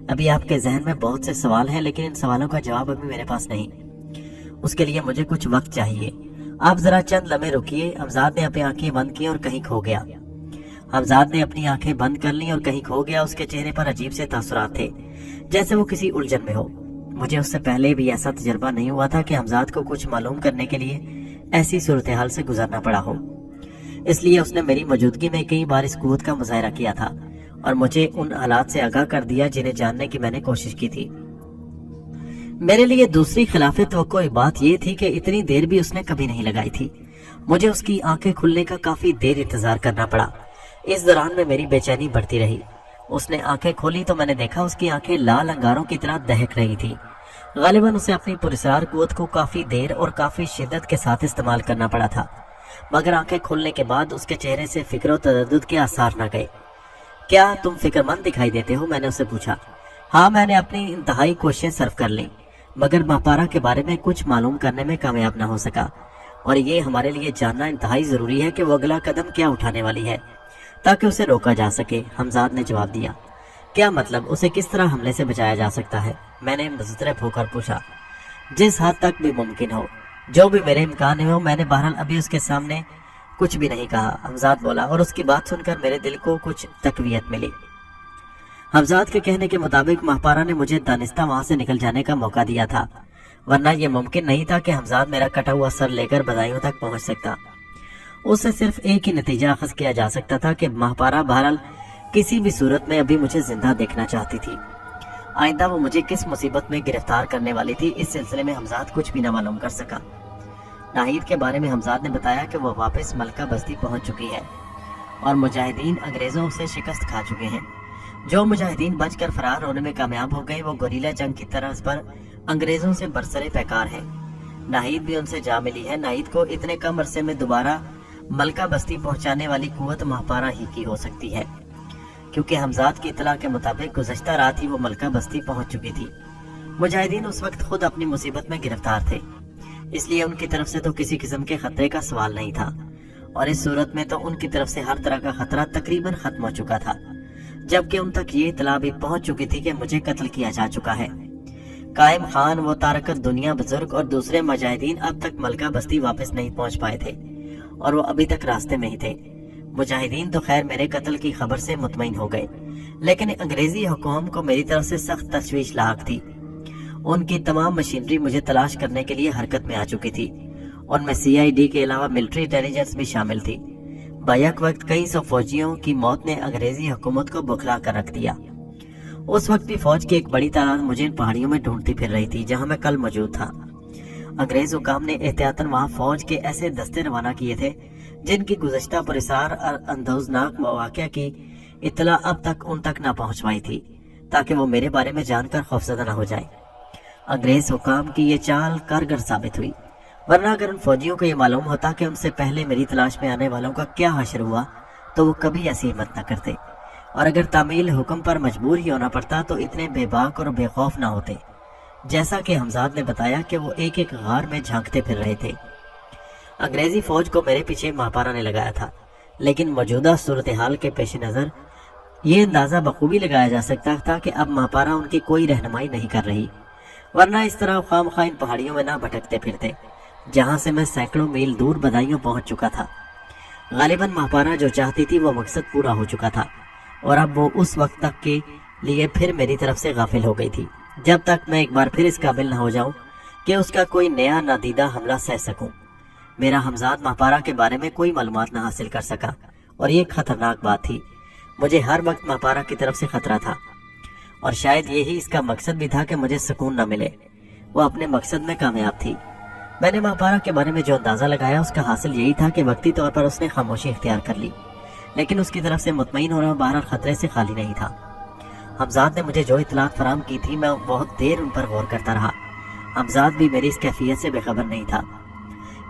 अभी आपके जहन में बहुत से सवाल हैं, लेकिन इन सवालों का जवाब अभी मेरे पास नहीं। उसके लिए मुझे कुछ वक्त चाहिए। आप जरा चंद लम्हे रुकिए। हमजाद ने अपनी आंखें बंद की और कहीं खो गया। हमजाद ने अपनी आंखें बंद कर ली और कहीं खो गया। उसके चेहरे पर अजीब से तासुरात थे, जैसे वो किसी उलझन में हो। मुझे उससे पहले भी ऐसा तजर्बा नहीं हुआ था कि हमजाद को कुछ मालूम करने के लिए ऐसी सूरत हाल से गुजरना पड़ा हो। इसलिए उसने मेरी मौजूदगी में कई बार इस कुव्वत का मुजाहरा किया था और मुझे उन हालात से आगाह कर दिया जिन्हें जानने की मैंने कोशिश की थी। मेरे लिए दूसरी खिलाफे तवक्को बात यह थी कि इतनी देर भी उसने कभी नहीं लगाई थी। मुझे उसकी आंखें खुलने का काफी देर इंतजार करना पड़ा। इस दौरान में मेरी बेचैनी बढ़ती रही। उसने आंखें खोली तो मैंने देखा उसकी आंखें लाल अंगारों की तरह दहक रही थी। गालिबन उसे अपनी पुरस्कार कुव्वत को काफी देर और काफी शिद्दत के साथ इस्तेमाल करना पड़ा था, मगर आंखें खुलने के बाद उसके चेहरे से फिक्र और तदद्दुद के आसार न गए। क्या तुम फिक्रमंद दिखाई देते हो? मैंने उससे पूछा। हाँ, मैंने अपनी इंतहाई कोशिशें सर्फ कर ली, मगर मापारा के बारे में कुछ मालूम करने में कामयाब न हो सका और ये हमारे लिए जानना इंतहाई जरूरी है कि वो अगला कदम क्या उठाने वाली है ताकि उसे रोका जा सके। हमजाद ने जवाब दिया। क्या मतलब? उसे किस तरह हमले से बचाया जा सकता है? मैंने मुस्तरब होकर पूछा। जिस हद तक भी मुमकिन हो, जो भी मेरे इम्कान में हो। मैंने बहरहाल अभी उसके सामने कुछ भी नहीं कहा। हमजाद बोला और उसकी बात सुनकर मेरे दिल को कुछ तकवीत मिली। हमजाद के कहने के मुताबिक मापारा ने मुझे दानिस्ता वहां से निकल जाने का मौका दिया था, वरना यह मुमकिन नहीं था कि हमजाद मेरा कटा हुआ सर लेकर बदायूं तक पहुंच सकता। उससे सिर्फ एक ही नतीजा अखज किया जा सकता था कि मापारा बहरहाल किसी भी सूरत में अभी मुझे जिंदा देखना चाहती थी। आइंदा वो मुझे किस मुसीबत में गिरफ्तार करने वाली थी, इस सिलसिले में हमजाद कुछ भी न मालूम कर सका। नाहिद के बारे में हमजाद ने बताया कि वो वापस मलका बस्ती पहुंच चुकी है और मुजाहिदीन अंग्रेजों से शिकस्त खा चुके हैं। जो मुजाहिदीन बचकर फरार होने में कामयाब हो गए वो गोरीला जंग की तरह पर अंग्रेजों से बरसरे पैकार है। नाहिद भी उनसे जा मिली है। नाहिद को इतने कम अरसे में दोबारा मलका बस्ती पहुंचाने वाली कुव्वत मापारा ही की हो सकती है, क्योंकि हमजाद की इतला के मुताबिक गुज़श्ता रात ही वो मलका बस्ती पहुंच चुकी थी। मुजाहिदीन उस वक्त खुद अपनी मुसीबत में गिरफ्तार थे, इसलिए उनकी तरफ से तो किसी किस्म के खतरे का सवाल नहीं था और इस सूरत में तो उनकी तरफ से हर तरह का खतरा तकरीबन खत्म हो चुका था, जबकि उन तक ये इतला भी पहुंच चुकी थी कि मुझे कत्ल किया जा चुका है। कायम खान, वो तारकत दुनिया बुजुर्ग और दूसरे मुजाहिदीन अब तक मलका बस्ती वापस नहीं पहुंच पाए थे और वो अभी तक रास्ते में ही थे। मुजाहिदीन तो खैर मेरे कत्ल की खबर से मुतमईन हो गए, लेकिन अंग्रेजी हुकूम को मेरी तरफ से सख्त तशवीश लाक थी। उनकी तमाम मशीनरी मुझे तलाश करने के लिए हरकत में आ चुकी थी। उनमें CID के अलावा मिलिट्री इंटेलिजेंस भी शामिल थी। बैक वक्त कई सौ फौजियों की मौत ने अंग्रेजी हुकूमत को बुखला कर रख दिया। उस वक्त भी फौज की एक बड़ी तादाद मुझे इन पहाड़ियों में ढूंढती फिर रही थी जहां मैं कल मौजूद था। अंग्रेज हुकाम ने एहतियातन वहां फौज के ऐसे दस्ते रवाना किए थे जिनकी गुज़श्ता परिसार और अंदाज़नाक मवाक़िया की इत्तला अब तक उन तक ना पहुंच पाई थी, ताकि वो मेरे बारे में जानकर खौफज़दा न हो जाए। अंग्रेज हुकाम की ये चाल कारगर साबित हुई, वरना अगर उन फौजियों को ये मालूम होता कि उनसे पहले मेरी तलाश में आने वालों का क्या हश्र हुआ तो वो कभी ऐसी हिम्मत न करते। और अगर तामील हुक्म पर मजबूर ही होना पड़ता तो इतने बेबाक और बेखौफ ना होते। जैसा कि हमजाद ने बताया कि वो एक एक गार में झांकते फिर रहे थे। अंग्रेजी फौज को मेरे पीछे मापारा ने लगाया था, लेकिन मौजूदा सूरत हाल के पेश नज़र ये अंदाज़ा बखूबी लगाया जा सकता था कि अब मापारा उनकी कोई रहनुमाई नहीं कर रही, वरना इस तरह खामखा इन पहाड़ियों में ना भटकते फिरते जहाँ से मैं सैकड़ों मील दूर बदायूं पहुँच चुका था। गालिबन मापारा जो चाहती थी वो मकसद पूरा हो चुका था और अब वो उस वक्त तक के लिए फिर मेरी तरफ से गाफिल हो गई थी, जब तक मैं एक बार फिर इस काबिल न हो जाऊं कि उसका कोई नया नादीदा हमला सह सकूं। मेरा हमजाद मापारा के बारे में कोई मालूमात न हासिल कर सका और ये खतरनाक बात थी। मुझे हर वक्त मापारा की तरफ से खतरा था और शायद यही इसका मकसद भी था कि मुझे सुकून न मिले। वो अपने मकसद में कामयाब थी। मैंने मापारा के बारे में जो अंदाज़ा लगाया उसका हासिल यही था कि वक्ती तौर पर उसने खामोशी इख्तियार कर ली, लेकिन उसकी तरफ से मुतमईन होना बहरहाल खतरे से खाली नहीं था। हमजाद ने मुझे जो इतलात फराम की थी मैं बहुत देर उन पर गौर करता रहा। हमजाद भी मेरी इस कैफियत से बेखबर नहीं था,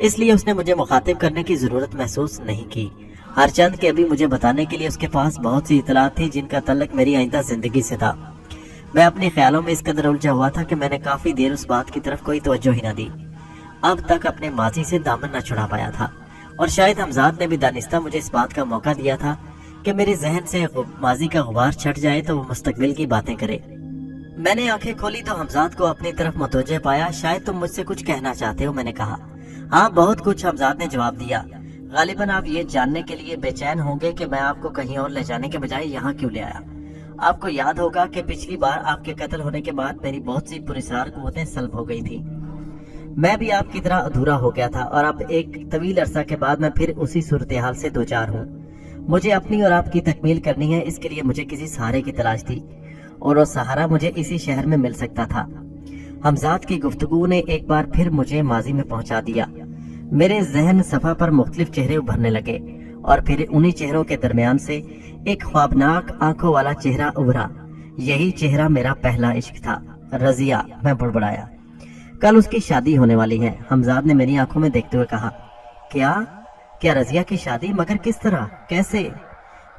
इसलिए उसने मुझे मुखातिब करने की ज़रूरत महसूस नहीं की। हर चंद के अभी मुझे बताने के लिए उसके पास बहुत सी इतलात थी जिनका तल्लक मेरी आइंदा ज़िंदगी से था। मैं अपने ख्यालों में इस कदर उलझा हुआ था कि मैंने काफ़ी देर उस बात की तरफ कोई तवज्जो ही न दी। अब तक अपने माजी से दामन न छुड़ा पाया था और शायद हमजाद ने भी दानिस्ता मुझे इस बात का मौका दिया था कि मेरे जहन से माजी का गुबार छट जाए तो वो मुस्तकबिल की बातें करे। मैंने आंखें खोली तो हमजाद को अपनी तरफ मुतवज्जे पाया। शायद तुम मुझसे कुछ कहना चाहते हो, मैंने कहा। हाँ, बहुत कुछ, हमजाद ने जवाब दिया। गालिबन आप ये जानने के लिए बेचैन होंगे कि मैं आपको कहीं और ले जाने के बजाय यहाँ क्यों ले आया। आपको याद होगा कि पिछली बार आपके कत्ल होने के बाद मेरी बहुत सी पुरस्कार कुव्वतें सल्ब हो गई थी। मैं भी आपकी तरह अधूरा हो गया था और अब एक तवील अरसा के बाद मैं फिर उसी सूरत हाल से दो चार हूँ। मुझे अपनी और आपकी तकमील करनी है, इसके लिए मुझे किसी सहारे की तलाश थी और वो सहारा मुझे इसी शहर में मिल सकता था। हमजाद की गुफ्तगू ने एक बार फिर मुझे माजी में पहुंचा दिया। मेरे जहन सफा पर मुख्तलिफ चेहरे उभरने लगे और फिर उन्हीं चेहरों के दरमियान से एक ख्वाबनाक आंखों वाला चेहरा उभरा। यही चेहरा मेरा पहला इश्क था, रजिया। मैं बुड़बड़ाया। कल उसकी शादी होने वाली है, हमजाद ने मेरी आंखों में देखते हुए कहा। क्या रजिया की शादी? मगर किस तरह, कैसे?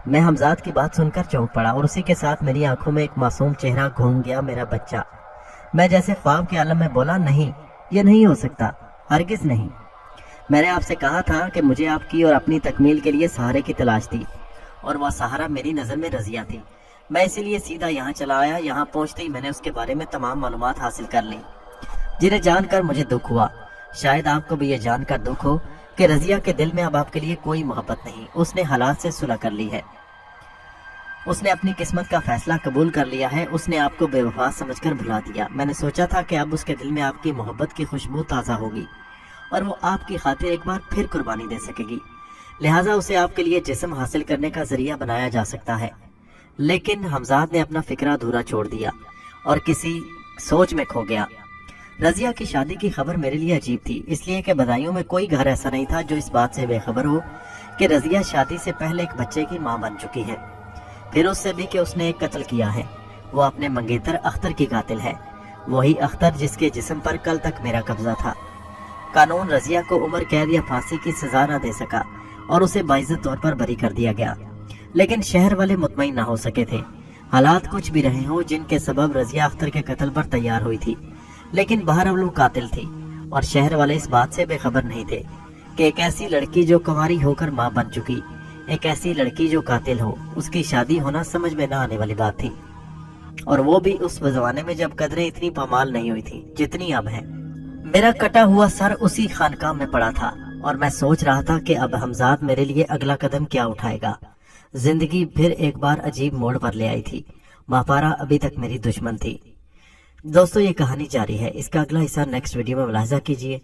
मैं हमजाद की बात सुनकर चौंक पड़ा और उसी के साथ मेरी आंखों में एक मासूम चेहरा घूम गया, मेरा बच्चा। मैं जैसे ख्वाब के आलम में बोला, नहीं, ये नहीं हो सकता, हरगिज नहीं। मैंने आपसे कहा था कि मुझे आपकी और अपनी तकमील के लिए सहारे की तलाश थी और वह सहारा मेरी नज़र में रजिया थी। मैं इसीलिए सीधा यहाँ चला आया। यहाँ पहुँचते ही मैंने उसके बारे में तमाम मालूमात हासिल कर ली, जिन्हें जानकर मुझे दुख हुआ। शायद आपको भी ये जानकर दुख हो कि रजिया के दिल में अब आपके लिए कोई मोहब्बत नहीं। उसने हालात से सुलह कर ली है, उसने अपनी किस्मत का फैसला कबूल कर लिया है। उसने आपको बेवफा समझकर भुला दिया। मैंने सोचा था कि अब उसके दिल में आपकी मोहब्बत की खुशबू ताज़ा होगी और वो आपकी खातिर एक बार फिर कुर्बानी दे सकेगी, लिहाजा उसे आपके लिए जिस्म हासिल करने का जरिया बनाया जा सकता है। लेकिन हमजाद ने अपना फिक्रा अधूरा छोड़ दिया और किसी सोच में खो गया। रजिया की शादी की खबर मेरे लिए अजीब थी, इसलिए कि बदायूं में कोई घर ऐसा नहीं था जो इस बात से बेखबर हो कि रजिया शादी से पहले एक बच्चे की मां बन चुकी है, फिर उससे भी कि उसने एक कत्ल किया है। वो अपने मंगेतर अख्तर की कातिल है, वही अख्तर जिसके जिस्म पर कल तक मेरा कब्जा था। कानून रजिया को उम्र कैद या फांसी की सजा न दे सका और उसे बाइज्जत तौर पर बरी कर दिया गया, लेकिन शहर वाले मुतमईन न हो सके थे। हालात कुछ भी रहे हों जिनके सबब रजिया अख्तर के कत्ल पर तैयार हुई थी, लेकिन बहरहाल वो कातिल थी और शहर वाले इस बात से बेखबर नहीं थे कि एक ऐसी लड़की जो कुंवारी होकर मां बन चुकी, एक ऐसी लड़की जो कातिल हो, उसकी शादी होना समझ में न आने वाली बात थी। और वो भी उस जमाने में जब कदरें इतनी पामाल नहीं हुई थी जितनी अब है। मेरा कटा हुआ सर उसी खानकाह में पड़ा था और मैं सोच रहा था कि अब हमजाद मेरे लिए अगला कदम क्या उठाएगा। जिंदगी फिर एक बार अजीब मोड़ पर ले आई थी। मापारा अभी तक मेरी दुश्मन थी। दोस्तों, ये कहानी जारी है, इसका अगला हिस्सा नेक्स्ट वीडियो में मुलाहिजा कीजिए।